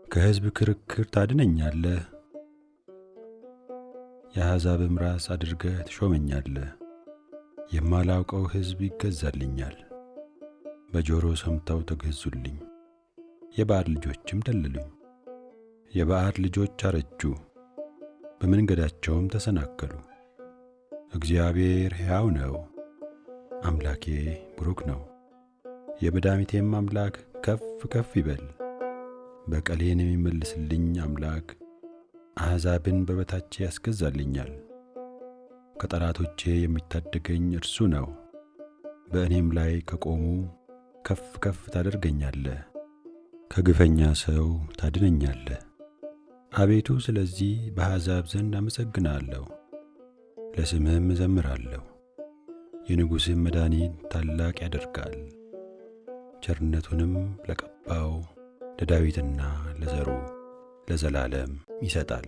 ከሕዝብ ክርክር ታድነኛለህ፣ የአሕዛብም ራስ አድርገህ ትሾመኛለህ። የማላውቀው ሕዝብ ይገዛልኛል፣ በጆሮ ሰምተው ተገዙልኝ። የባዕድ ልጆችም ደለሉኝ። የባዕድ ልጆች አረጁ፣ በመንገዳቸውም ተሰናከሉ። እግዚአብሔር ሕያው ነው፣ አምላኬ ቡሩክ ነው። የመድኃኒቴም አምላክ ከፍ ከፍ ይበል። በቀሌን የሚመልስልኝ አምላክ አሕዛብን በበታቼ ያስገዛልኛል። ከጠላቶቼ የሚታደገኝ እርሱ ነው። በእኔም ላይ ከቆሙ ከፍ ከፍ ታደርገኛለህ፣ ከግፈኛ ሰው ታድነኛለህ። አቤቱ ስለዚህ በአሕዛብ ዘንድ አመሰግናለሁ፣ ለስምህም እዘምራለሁ። የንጉሥም መድኃኒት ታላቅ ያደርጋል፣ ቸርነቱንም ለቀባው ለዳዊትና ለዘሩ ለዘላለም ይሰጣል።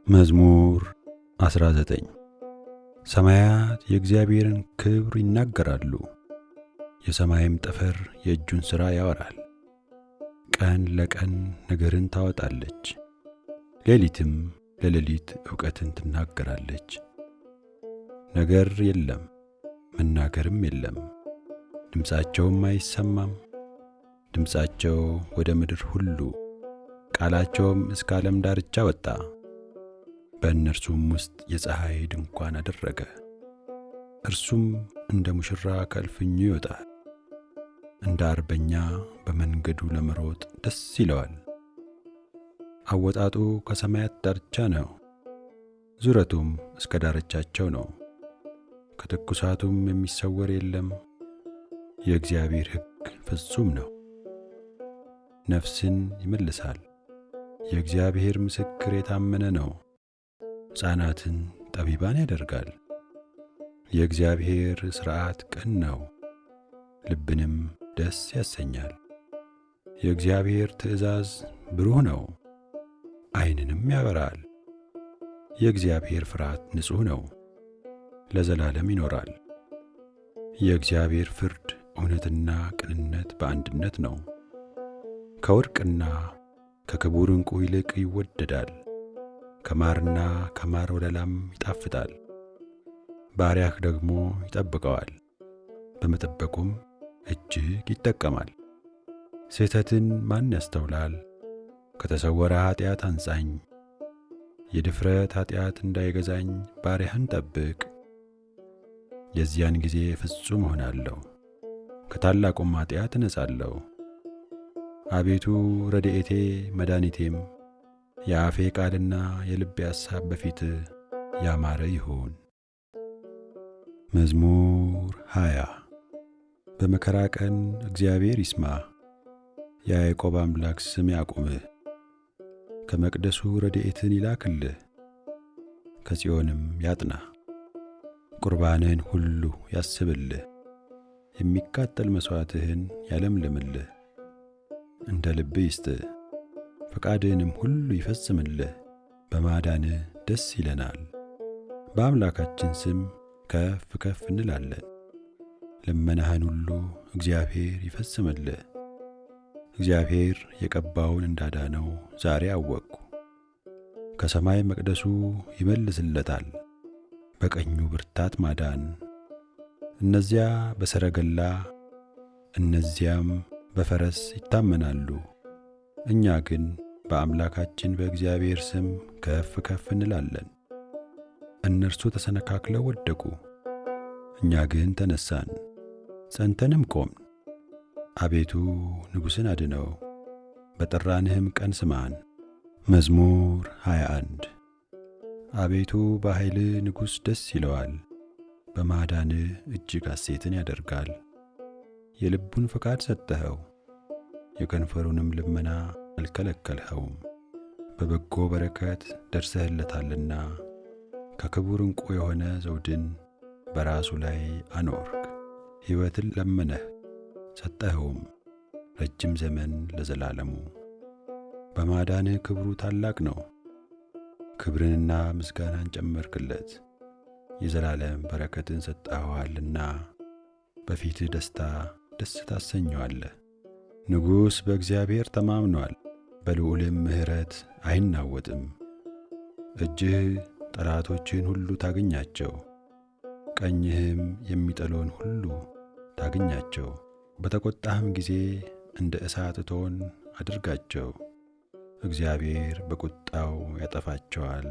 መዝሙር 19 ሰማያት የእግዚአብሔርን ክብር ይናገራሉ፣ የሰማይም ጠፈር የእጁን ሥራ ያወራል። ቀን ለቀን ነገርን ታወጣለች፣ ሌሊትም ለሌሊት ዕውቀትን ትናገራለች። ነገር የለም መናገርም የለም፣ ድምፃቸውም አይሰማም። ድምፃቸው ወደ ምድር ሁሉ ቃላቸውም እስከ ዓለም ዳርቻ ወጣ። በእነርሱም ውስጥ የፀሐይ ድንኳን አደረገ። እርሱም እንደ ሙሽራ ከእልፍኙ ይወጣል፣ እንደ አርበኛ በመንገዱ ለመሮጥ ደስ ይለዋል። አወጣጡ ከሰማያት ዳርቻ ነው፣ ዙረቱም እስከ ዳርቻቸው ነው። ከትኩሳቱም የሚሰወር የለም። የእግዚአብሔር ሕግ ፍጹም ነው፣ ነፍስን ይመልሳል። የእግዚአብሔር ምስክር የታመነ ነው፣ ሕፃናትን ጠቢባን ያደርጋል። የእግዚአብሔር ሥርዓት ቅን ነው፣ ልብንም ደስ ያሰኛል። የእግዚአብሔር ትእዛዝ ብሩህ ነው፣ ዓይንንም ያበራል። የእግዚአብሔር ፍርሃት ንጹሕ ነው፣ ለዘላለም ይኖራል። የእግዚአብሔር ፍርድ እውነትና ቅንነት በአንድነት ነው። ከወርቅና ከክቡር ዕንቁ ይልቅ ይወደዳል፣ ከማርና ከማር ወለላም ይጣፍጣል። ባሪያህ ደግሞ ይጠብቀዋል፣ በመጠበቁም እጅግ ይጠቀማል። ስህተትን ማን ያስተውላል? ከተሰወረ ኀጢአት አንጻኝ። የድፍረት ኀጢአት እንዳይገዛኝ ባሪያህን ጠብቅ። የዚያን ጊዜ ፍጹም እሆናለሁ፣ ከታላቁም ኀጢአት እነጻለሁ። አቤቱ ረድኤቴ መድኃኒቴም፣ የአፌ ቃልና የልቤ ሐሳብ በፊትህ ያማረ ይሁን። መዝሙር 20 በመከራ ቀን እግዚአብሔር ይስማ፣ የያዕቆብ አምላክ ስም ያቁምህ። ከመቅደሱ ረድኤትን ይላክልህ፣ ከጽዮንም ያጥናህ። ቁርባንህን ሁሉ ያስብልህ፣ የሚቃጠል መሥዋዕትህን ያለምልምልህ። እንደ ልብህ ይስጥህ፣ ፈቃድህንም ሁሉ ይፈጽምልህ። በማዳንህ ደስ ይለናል፣ በአምላካችን ስም ከፍ ከፍ እንላለን። ልመናህን ሁሉ እግዚአብሔር ይፈጽምልህ። እግዚአብሔር የቀባውን እንዳዳነው ዛሬ አወቅሁ። ከሰማይ መቅደሱ ይመልስለታል፣ በቀኙ ብርታት ማዳን። እነዚያ በሰረገላ እነዚያም በፈረስ ይታመናሉ፣ እኛ ግን በአምላካችን በእግዚአብሔር ስም ከፍ ከፍ እንላለን። እነርሱ ተሰነካክለው ወደቁ፣ እኛ ግን ተነሳን፣ ጸንተንም ቆምን። አቤቱ ንጉሥን አድነው፣ በጠራንህም ቀን ስማን። መዝሙር 21 አቤቱ በኃይልህ ንጉሥ ደስ ይለዋል፣ በማዳንህ እጅግ ሐሴትን ያደርጋል። የልቡን ፈቃድ ሰጠኸው፣ የከንፈሩንም ልመና አልከለከልኸውም። በበጎ በረከት ደርሰህለታልና ከክቡር ዕንቁ የሆነ ዘውድን በራሱ ላይ አኖርክ። ሕይወትን ለመነህ ሰጠኸውም፣ ረጅም ዘመን ለዘላለሙ። በማዳንህ ክብሩ ታላቅ ነው፣ ክብርንና ምስጋናን ጨመርክለት። የዘላለም በረከትን ሰጥተኸዋልና በፊትህ ደስታ ደስ ታሰኘዋለህ። ንጉሥ በእግዚአብሔር ተማምኖአል፣ በልዑልም ምሕረት አይናወጥም። እጅህ ጠላቶችህን ሁሉ ታገኛቸው፣ ቀኝህም የሚጠሉን ሁሉ ታገኛቸው። በተቈጣህም ጊዜ እንደ እሳት እቶን አድርጋቸው። እግዚአብሔር በቁጣው ያጠፋቸዋል፣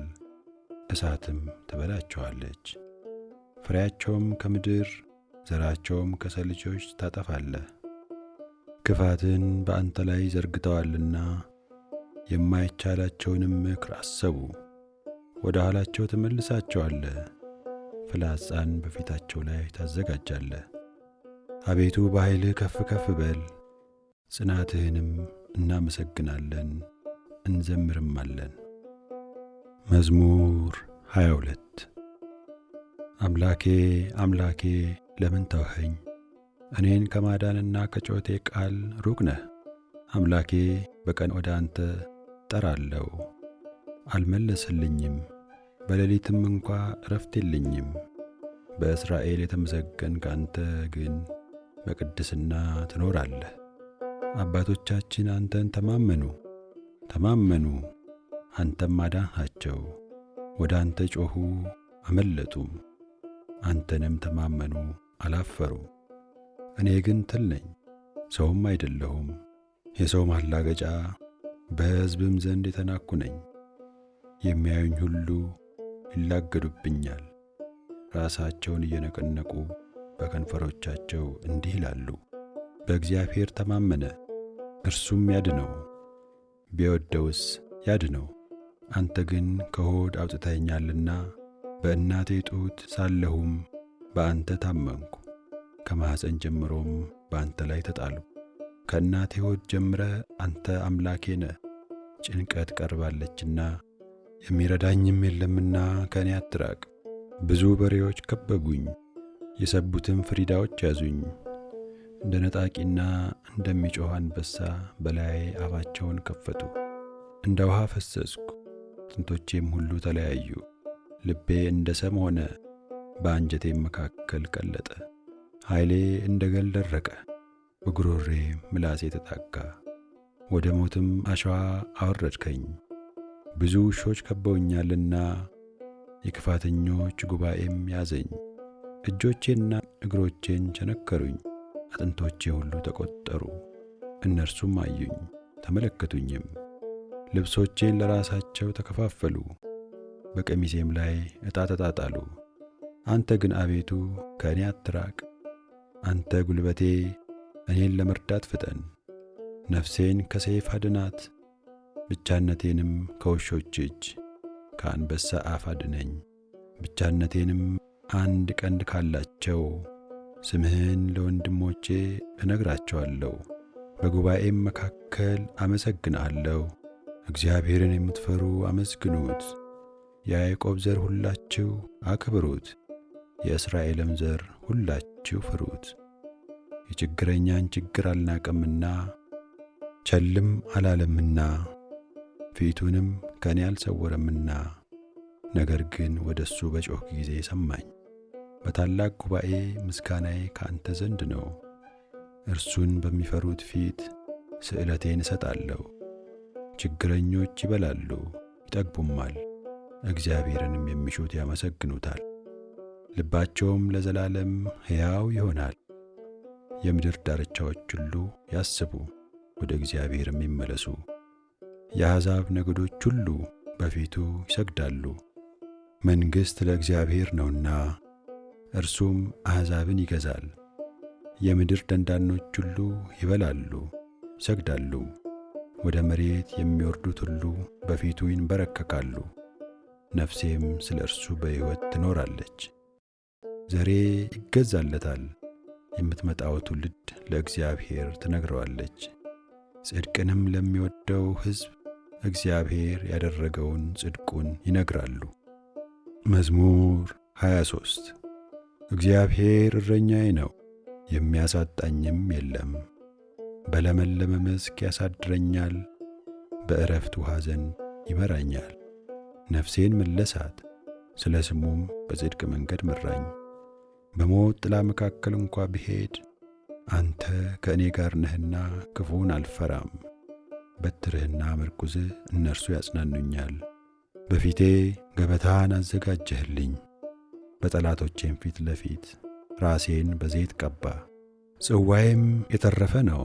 እሳትም ትበላቸዋለች። ፍሬያቸውም ከምድር ዘራቸውም ከሰው ልጆች ታጠፋለህ። ክፋትን በአንተ ላይ ዘርግተዋልና የማይቻላቸውንም ምክር አሰቡ። ወደ ኋላቸው ትመልሳቸዋለህ፣ ፍላጻን በፊታቸው ላይ ታዘጋጃለህ። አቤቱ በኃይልህ ከፍ ከፍ በል፣ ጽናትህንም እናመሰግናለን እንዘምርማለን። መዝሙር 22 አምላኬ አምላኬ ለምን ተውኸኝ? እኔን ከማዳንና ከጮቴ ቃል ሩቅ ነህ። አምላኬ በቀን ወደ አንተ ጠራለሁ፣ አልመለስልኝም። በሌሊትም እንኳ ዕረፍት የለኝም። በእስራኤል የተመሰገንክ አንተ ግን በቅድስና ትኖራለህ። አባቶቻችን አንተን ተማመኑ፣ አንተም አዳንሃቸው። ወደ አንተ ጮኹ አመለጡም፣ አንተንም ተማመኑ አላፈሩም። እኔ ግን ትል ነኝ፣ ሰውም አይደለሁም፣ የሰው ማላገጫ፣ በሕዝብም ዘንድ የተናቅሁ ነኝ። የሚያዩኝ ሁሉ ይላገዱብኛል፣ ራሳቸውን እየነቀነቁ በከንፈሮቻቸው እንዲህ ይላሉ። በእግዚአብሔር ተማመነ፣ እርሱም ያድነው፣ ቢወደውስ ያድነው። አንተ ግን ከሆድ አውጥተኸኛልና በእናቴ ጡት ሳለሁም በአንተ ታመንኩ። ከማኅፀን ጀምሮም በአንተ ላይ ተጣልሁ። ከእናቴ ሆድ ጀምረ አንተ አምላኬ ነህ። ጭንቀት ቀርባለችና የሚረዳኝም የለምና ከእኔ አትራቅ። ብዙ በሬዎች ከበቡኝ፣ የሰቡትም ፍሪዳዎች ያዙኝ። እንደ ነጣቂና እንደሚጮኽ አንበሳ በላዬ አፋቸውን ከፈቱ። እንደ ውሃ ፈሰስኩ፣ አጥንቶቼም ሁሉ ተለያዩ። ልቤ እንደ ሰም ሆነ፣ በአንጀቴም መካከል ቀለጠ። ኃይሌ እንደ ገል ደረቀ፣ በጉሮሬም ምላሴ ተጣጋ። ወደ ሞትም አሸዋ አወረድከኝ። ብዙ ውሾች ከበውኛልና የክፋተኞች ጉባኤም ያዘኝ። እጆቼና እግሮቼን ቸነከሩኝ፣ አጥንቶቼ ሁሉ ተቈጠሩ። እነርሱም አዩኝ ተመለከቱኝም። ልብሶቼን ለራሳቸው ተከፋፈሉ፣ በቀሚሴም ላይ ዕጣ ተጣጣሉ። አንተ ግን አቤቱ ከእኔ አትራቅ። አንተ ጉልበቴ፣ እኔን ለመርዳት ፍጠን። ነፍሴን ከሰይፍ አድናት፣ ብቻነቴንም ከውሾች እጅ፣ ከአንበሳ አፍ አድነኝ። ብቻነቴንም አንድ ቀንድ ካላቸው ስምህን ለወንድሞቼ እነግራቸዋለሁ። በጉባኤም መካከል አመሰግንሃለሁ። እግዚአብሔርን የምትፈሩ አመስግኑት፣ የያዕቆብ ዘር ሁላችሁ አክብሩት፣ የእስራኤልም ዘር ሁላችሁ ፍሩት። የችግረኛን ችግር አልናቀምና ቸልም አላለምና ፊቱንም ከእኔ አልሰወረምና። ነገር ግን ወደ እሱ በጮኽ ጊዜ ሰማኝ። በታላቅ ጉባኤ ምስጋናዬ ከአንተ ዘንድ ነው። እርሱን በሚፈሩት ፊት ስእለቴን እሰጣለሁ። ችግረኞች ይበላሉ ይጠግቡማል፣ እግዚአብሔርንም የሚሹት ያመሰግኑታል። ልባቸውም ለዘላለም ሕያው ይሆናል። የምድር ዳርቻዎች ሁሉ ያስቡ፣ ወደ እግዚአብሔርም ይመለሱ። የአሕዛብ ነገዶች ሁሉ በፊቱ ይሰግዳሉ። መንግሥት ለእግዚአብሔር ነውና እርሱም አሕዛብን ይገዛል። የምድር ደንዳኖች ሁሉ ይበላሉ ይሰግዳሉ። ወደ መሬት የሚወርዱት ሁሉ በፊቱ ይንበረከካሉ። ነፍሴም ስለ እርሱ በሕይወት ትኖራለች። ዘሬ ይገዛለታል፣ የምትመጣው ትውልድ ለእግዚአብሔር ትነግረዋለች። ጽድቅንም ለሚወደው ሕዝብ እግዚአብሔር ያደረገውን ጽድቁን ይነግራሉ። መዝሙር 23 እግዚአብሔር እረኛዬ ነው፣ የሚያሳጣኝም የለም። በለመለመ መስክ ያሳድረኛል፣ በዕረፍት ውኃ ዘንድ ይመራኛል። ነፍሴን መለሳት፣ ስለ ስሙም በጽድቅ መንገድ መራኝ። በሞት ጥላ መካከል እንኳ ብሄድ አንተ ከእኔ ጋር ነህና ክፉን አልፈራም። በትርህና ምርኩዝህ እነርሱ ያጽናኑኛል። በፊቴ ገበታን አዘጋጀህልኝ፣ በጠላቶቼም ፊት ለፊት ራሴን በዘይት ቀባ። ጽዋዬም የተረፈ ነው።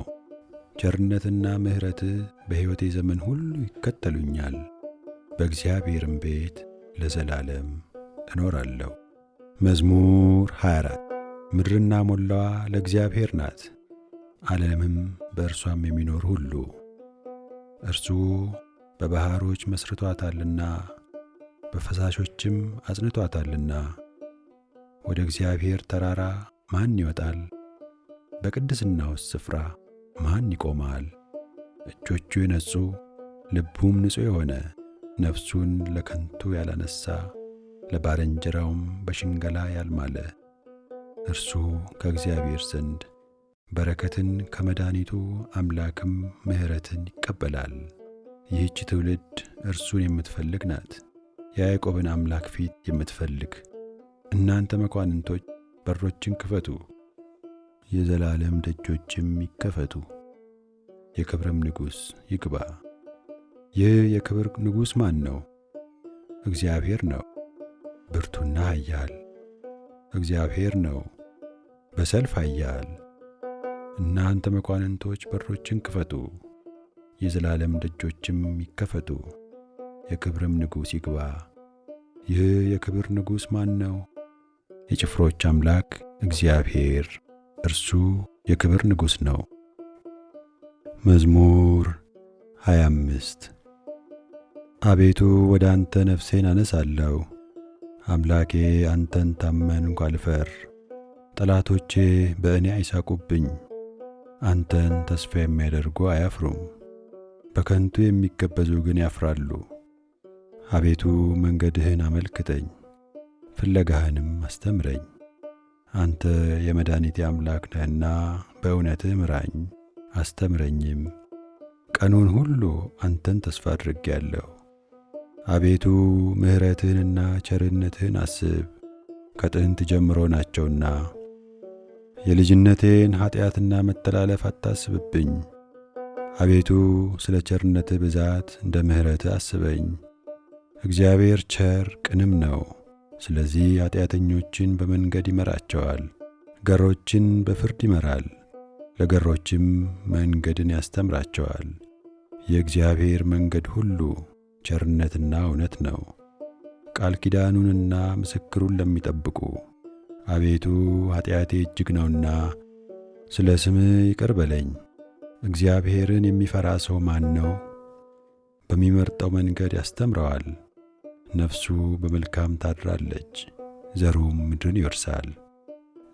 ቸርነትና ምሕረትህ በሕይወቴ ዘመን ሁሉ ይከተሉኛል። በእግዚአብሔርም ቤት ለዘላለም እኖራለሁ። መዝሙር 24 ምድርና ሞላዋ ለእግዚአብሔር ናት፣ ዓለምም በእርሷም የሚኖር ሁሉ። እርሱ በባሕሮች መስርቶአታልና በፈሳሾችም አጽንቶአታልና። ወደ እግዚአብሔር ተራራ ማን ይወጣል? በቅድስናውስ ስፍራ ማን ይቆማል? እጆቹ የነጹ ልቡም ንጹሕ የሆነ ነፍሱን ለከንቱ ያላነሣ ለባልንጀራውም በሽንገላ ያልማለ እርሱ ከእግዚአብሔር ዘንድ በረከትን ከመድኃኒቱ አምላክም ምሕረትን ይቀበላል። ይህች ትውልድ እርሱን የምትፈልግ ናት፣ የያዕቆብን አምላክ ፊት የምትፈልግ። እናንተ መኳንንቶች በሮችን ክፈቱ፣ የዘላለም ደጆችም ይከፈቱ። የክብርም ንጉሥ ይግባ። ይህ የክብር ንጉሥ ማን ነው? እግዚአብሔር ነው፣ ብርቱና ኃያል። እግዚአብሔር ነው፣ በሰልፍ ኃያል። እናንተ መኳንንቶች በሮችን ክፈቱ፣ የዘላለም ደጆችም ይከፈቱ። የክብርም ንጉሥ ይግባ። ይህ የክብር ንጉሥ ማን ነው? የጭፍሮች አምላክ እግዚአብሔር፣ እርሱ የክብር ንጉሥ ነው። መዝሙር 25 አቤቱ ወደ አንተ ነፍሴን አነሳለሁ። አምላኬ አንተን ታመንሁ አልፈር። ጠላቶቼ በእኔ አይሳቁብኝ። አንተን ተስፋ የሚያደርጉ አያፍሩም፣ በከንቱ የሚገበዙ ግን ያፍራሉ። አቤቱ መንገድህን አመልክተኝ፣ ፍለጋህንም አስተምረኝ። አንተ የመድኃኒቴ አምላክ ነህና በእውነትህ ምራኝ አስተምረኝም። ቀኑን ሁሉ አንተን ተስፋ አድርጌአለሁ። አቤቱ ምሕረትህንና ቸርነትህን አስብ፣ ከጥንት ጀምሮ ናቸውና። የልጅነቴን ኀጢአትና መተላለፍ አታስብብኝ። አቤቱ ስለ ቸርነትህ ብዛት እንደ ምሕረትህ አስበኝ። እግዚአብሔር ቸር ቅንም ነው፣ ስለዚህ ኀጢአተኞችን በመንገድ ይመራቸዋል። ገሮችን በፍርድ ይመራል፣ ለገሮችም መንገድን ያስተምራቸዋል። የእግዚአብሔር መንገድ ሁሉ ቸርነትና እውነት ነው፣ ቃል ኪዳኑንና ምስክሩን ለሚጠብቁ። አቤቱ ኀጢአቴ እጅግ ነውና ስለ ስምህ ይቅር በለኝ። እግዚአብሔርን የሚፈራ ሰው ማን ነው? በሚመርጠው መንገድ ያስተምረዋል። ነፍሱ በመልካም ታድራለች፣ ዘሩም ምድርን ይወርሳል።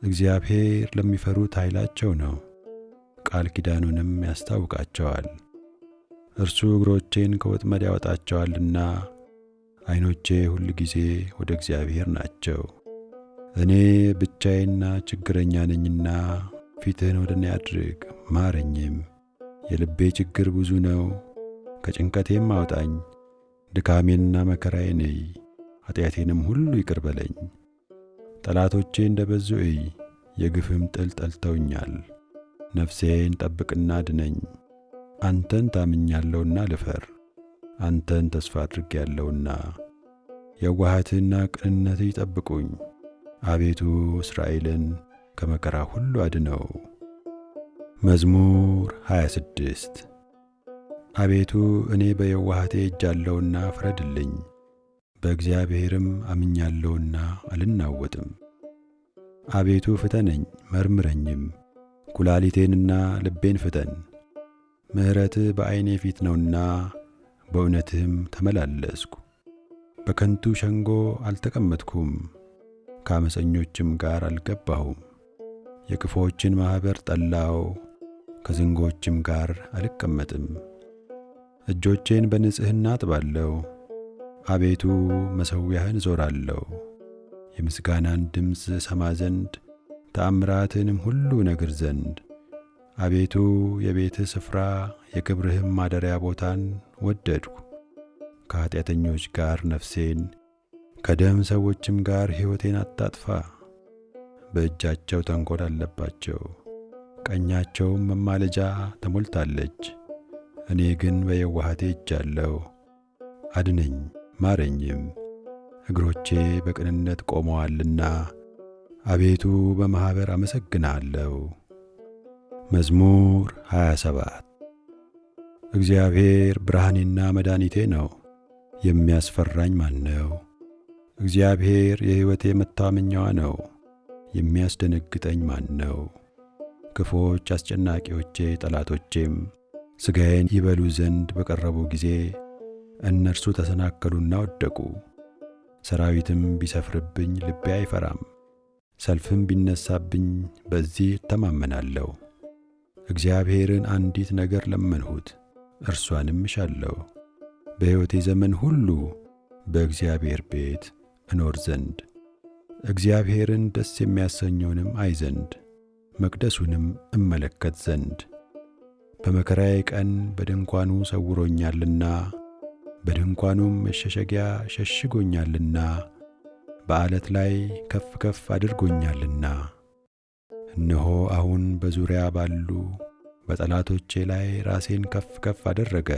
እግዚአብሔር ለሚፈሩት ኃይላቸው ነው፣ ቃል ኪዳኑንም ያስታውቃቸዋል። እርሱ እግሮቼን ከወጥመድ ያወጣቸዋልና። ዐይኖቼ ሁል ጊዜ ወደ እግዚአብሔር ናቸው። እኔ ብቻዬና ችግረኛ ነኝና ፊትህን ወደ እኔ አድርግ ማረኝም። የልቤ ችግር ብዙ ነው፣ ከጭንቀቴም አውጣኝ። ድካሜንና መከራዬን እይ፣ ኀጢአቴንም ሁሉ ይቅር በለኝ። ጠላቶቼ እንደ በዙ እይ፣ የግፍም ጥል ጠልተውኛል። ነፍሴን ጠብቅና ድነኝ። አንተን ታምኛለሁና ልፈር፣ አንተን ተስፋ አድርጌአለሁና። የዋሃትህና ቅንነትህ ይጠብቁኝ። አቤቱ እስራኤልን ከመከራ ሁሉ አድነው። መዝሙር 26 አቤቱ እኔ በየዋህቴ ሄጃለሁና ፍረድልኝ። በእግዚአብሔርም አምኛለሁና አልናወጥም። አቤቱ ፍተነኝ መርምረኝም፣ ኩላሊቴንና ልቤን ፍተን። ምሕረትህ በዐይኔ ፊት ነውና በእውነትህም ተመላለስኩ። በከንቱ ሸንጎ አልተቀመጥኩም፣ ከዓመፀኞችም ጋር አልገባሁም። የክፉዎችን ማኅበር ጠላው፣ ከዝንጎችም ጋር አልቀመጥም። እጆቼን በንጽሕና አጥባለሁ። አቤቱ መሠዊያህን እዞራለሁ፣ የምስጋናን ድምፅ ሰማ ዘንድ ተአምራትንም ሁሉ ነግር ዘንድ። አቤቱ የቤትህ ስፍራ የክብርህም ማደሪያ ቦታን ወደድሁ። ከኀጢአተኞች ጋር ነፍሴን ከደም ሰዎችም ጋር ሕይወቴን አታጥፋ። በእጃቸው ተንኰል አለባቸው፣ ቀኛቸውም መማለጃ ተሞልታለች። እኔ ግን በየዋህቴ ሄጃለሁ። አድነኝ ማረኝም፣ እግሮቼ በቅንነት ቆመዋልና አቤቱ በማኅበር አመሰግንሃለሁ። መዝሙር 27 እግዚአብሔር ብርሃኔና መድኃኒቴ ነው፣ የሚያስፈራኝ ማን ነው? እግዚአብሔር የሕይወቴ መታመኛዋ ነው፣ የሚያስደነግጠኝ ማን ነው? ክፉዎች አስጨናቂዎቼ ጠላቶቼም ሥጋዬን ይበሉ ዘንድ በቀረቡ ጊዜ እነርሱ ተሰናከሉና ወደቁ። ሰራዊትም ቢሰፍርብኝ ልቤ አይፈራም፣ ሰልፍም ቢነሳብኝ በዚህ እተማመናለሁ። እግዚአብሔርን አንዲት ነገር ለመንሁት፣ እርሷንም እሻለሁ፣ በሕይወቴ ዘመን ሁሉ በእግዚአብሔር ቤት እኖር ዘንድ፣ እግዚአብሔርን ደስ የሚያሰኘውንም አይ ዘንድ፣ መቅደሱንም እመለከት ዘንድ። በመከራዬ ቀን በድንኳኑ ሰውሮኛልና፣ በድንኳኑም መሸሸጊያ ሸሽጎኛልና፣ በዓለት ላይ ከፍ ከፍ አድርጎኛልና። እነሆ አሁን በዙሪያ ባሉ በጠላቶቼ ላይ ራሴን ከፍ ከፍ አደረገ።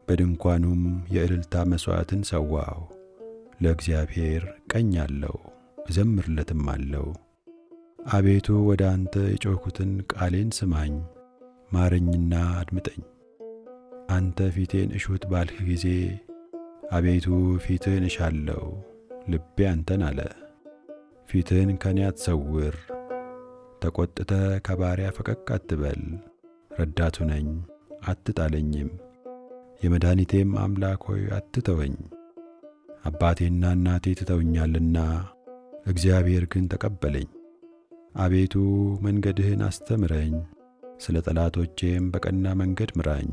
በድንኳኑም የእልልታ መሥዋዕትን ሰዋሁ። ለእግዚአብሔር ቀኛለሁ፣ እዘምርለትም አለው። አቤቱ ወደ አንተ የጮኽኩትን ቃሌን ስማኝ፣ ማረኝና አድምጠኝ። አንተ ፊቴን እሹት ባልህ ጊዜ አቤቱ ፊትህን እሻለሁ። ልቤ አንተን አለ። ፊትህን ከኔ አትሰውር፣ ተቈጥተ ከባሪያ ፈቀቅ አትበል። ረዳቱ ነኝ አትጣለኝም፣ የመድኃኒቴም አምላክ ሆይ አትተወኝ። አባቴና እናቴ ትተውኛልና እግዚአብሔር ግን ተቀበለኝ። አቤቱ መንገድህን አስተምረኝ፣ ስለ ጠላቶቼም በቀና መንገድ ምራኝ።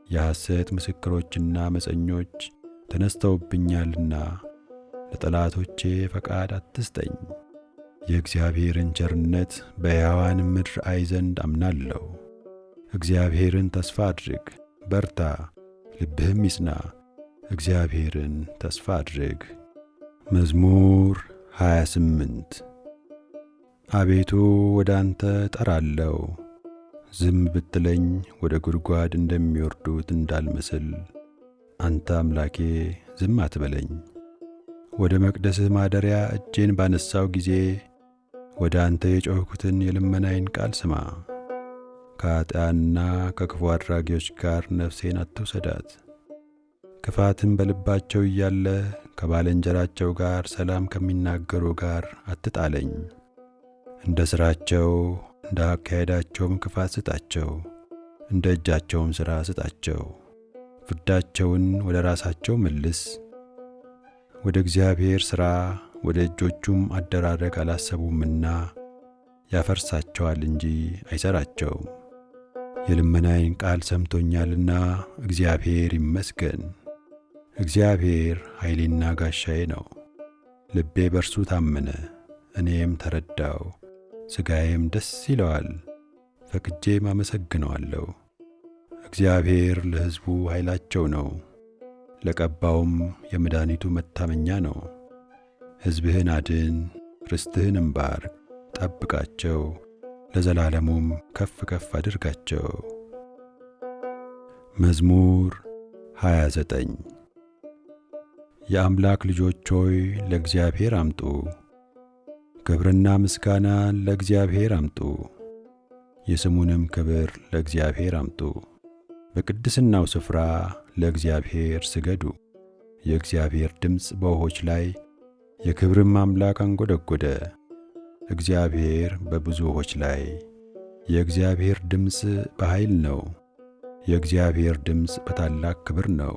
የሐሰት ምስክሮችና ዓመፀኞች ተነስተውብኛልና ለጠላቶቼ ፈቃድ አትስጠኝ። የእግዚአብሔርን ቸርነት በሕያዋን ምድር አይ ዘንድ አምናለሁ። እግዚአብሔርን ተስፋ አድርግ፣ በርታ፣ ልብህም ይጽና። እግዚአብሔርን ተስፋ አድርግ። መዝሙር 28 አቤቱ ወደ አንተ እጠራለሁ፣ ዝም ብትለኝ ወደ ጉድጓድ እንደሚወርዱት እንዳልመስል። አንተ አምላኬ ዝም አትበለኝ። ወደ መቅደስህ ማደሪያ እጄን ባነሳው ጊዜ ወደ አንተ የጮኽኩትን የልመናዬን ቃል ስማ። ከኃጥኣንና ከክፉ አድራጊዎች ጋር ነፍሴን አትውሰዳት። ክፋትም በልባቸው እያለ ከባልንጀራቸው ጋር ሰላም ከሚናገሩ ጋር አትጣለኝ። እንደ ሥራቸው እንደ አካሄዳቸውም ክፋት ስጣቸው፣ እንደ እጃቸውም ሥራ ስጣቸው። ፍዳቸውን ወደ ራሳቸው መልስ። ወደ እግዚአብሔር ሥራ ወደ እጆቹም አደራረግ አላሰቡምና ያፈርሳቸዋል እንጂ አይሠራቸውም። የልመናዬን ቃል ሰምቶኛልና እግዚአብሔር ይመስገን። እግዚአብሔር ኃይሌና ጋሻዬ ነው። ልቤ በርሱ ታመነ፣ እኔም ተረዳው። ሥጋዬም ደስ ይለዋል፣ ፈቅጄም አመሰግነዋለሁ። እግዚአብሔር ለሕዝቡ ኃይላቸው ነው፣ ለቀባውም የመድኃኒቱ መታመኛ ነው። ሕዝብህን አድን፣ ርስትህንም ባርክ፣ ጠብቃቸው፣ ለዘላለሙም ከፍ ከፍ አድርጋቸው። መዝሙር 29 የአምላክ ልጆች ሆይ ለእግዚአብሔር አምጡ፣ ክብርና ምስጋናን ለእግዚአብሔር አምጡ፣ የስሙንም ክብር ለእግዚአብሔር አምጡ። በቅድስናው ስፍራ ለእግዚአብሔር ስገዱ። የእግዚአብሔር ድምፅ በውኆች ላይ የክብርም አምላክ አንጐደጐደ። እግዚአብሔር በብዙ ውኆች ላይ። የእግዚአብሔር ድምፅ በኃይል ነው። የእግዚአብሔር ድምፅ በታላቅ ክብር ነው።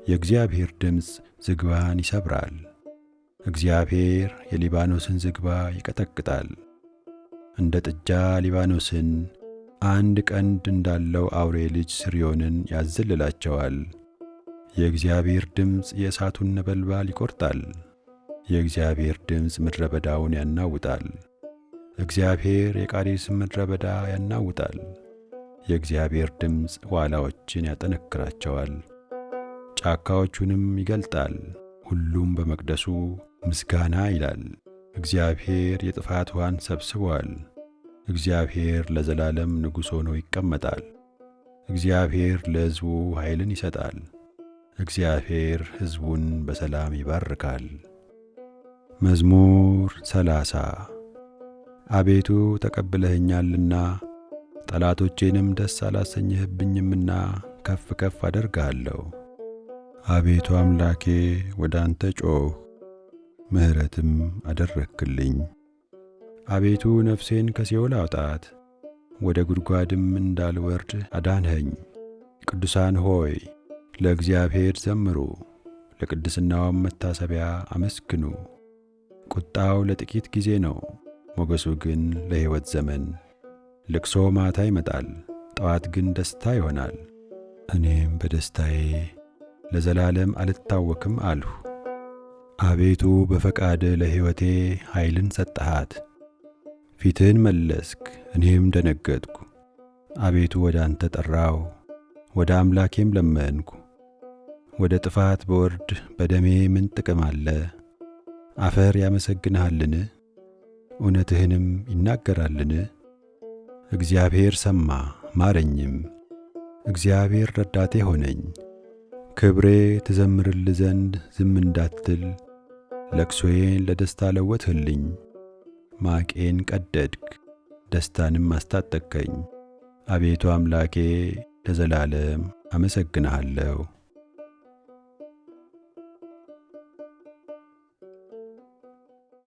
የእግዚአብሔር ድምፅ ዝግባን ይሰብራል። እግዚአብሔር የሊባኖስን ዝግባ ይቀጠቅጣል። እንደ ጥጃ ሊባኖስን፣ አንድ ቀንድ እንዳለው አውሬ ልጅ ስርዮንን ያዘልላቸዋል። የእግዚአብሔር ድምፅ የእሳቱን ነበልባል ይቈርጣል። የእግዚአብሔር ድምፅ ምድረ በዳውን ያናውጣል። እግዚአብሔር የቃዴስን ምድረ በዳ ያናውጣል። የእግዚአብሔር ድምፅ ዋላዎችን ያጠነክራቸዋል፣ ጫካዎቹንም ይገልጣል። ሁሉም በመቅደሱ ምስጋና ይላል። እግዚአብሔር የጥፋት ውኃን ሰብስቧል። እግዚአብሔር ለዘላለም ንጉሥ ሆኖ ይቀመጣል። እግዚአብሔር ለሕዝቡ ኃይልን ይሰጣል። እግዚአብሔር ሕዝቡን በሰላም ይባርካል። መዝሙር 30 አቤቱ ተቀብለኸኛልና ጠላቶቼንም ደስ አላሰኘህብኝምና ከፍ ከፍ አደርግሃለሁ። አቤቱ አምላኬ ወደ አንተ ጮኽሁ፣ ምሕረትም አደረግክልኝ። አቤቱ ነፍሴን ከሲኦል አውጣት፣ ወደ ጉድጓድም እንዳልወርድ አዳንኸኝ። ቅዱሳን ሆይ ለእግዚአብሔር ዘምሩ፣ ለቅድስናውም መታሰቢያ አመስግኑ። ቁጣው ለጥቂት ጊዜ ነው፣ ሞገሱ ግን ለሕይወት ዘመን። ልቅሶ ማታ ይመጣል፣ ጠዋት ግን ደስታ ይሆናል። እኔም በደስታዬ ለዘላለም አልታወክም አልሁ። አቤቱ በፈቃድ ለሕይወቴ ኃይልን ሰጠሃት። ፊትህን መለስክ፣ እኔም ደነገጥኩ። አቤቱ ወደ አንተ ጠራሁ፣ ወደ አምላኬም ለመንኩ። ወደ ጥፋት በወርድ በደሜ ምን ጥቅም አለ? አፈር ያመሰግንሃልን? እውነትህንም ይናገራልን? እግዚአብሔር ሰማ ማረኝም፣ እግዚአብሔር ረዳቴ ሆነኝ። ክብሬ ትዘምርልህ ዘንድ ዝም እንዳትል፣ ለቅሶዬን ለደስታ ለወጥህልኝ። ማቄን ቀደድክ፣ ደስታንም አስታጠቅከኝ። አቤቱ አምላኬ ለዘላለም አመሰግንሃለሁ።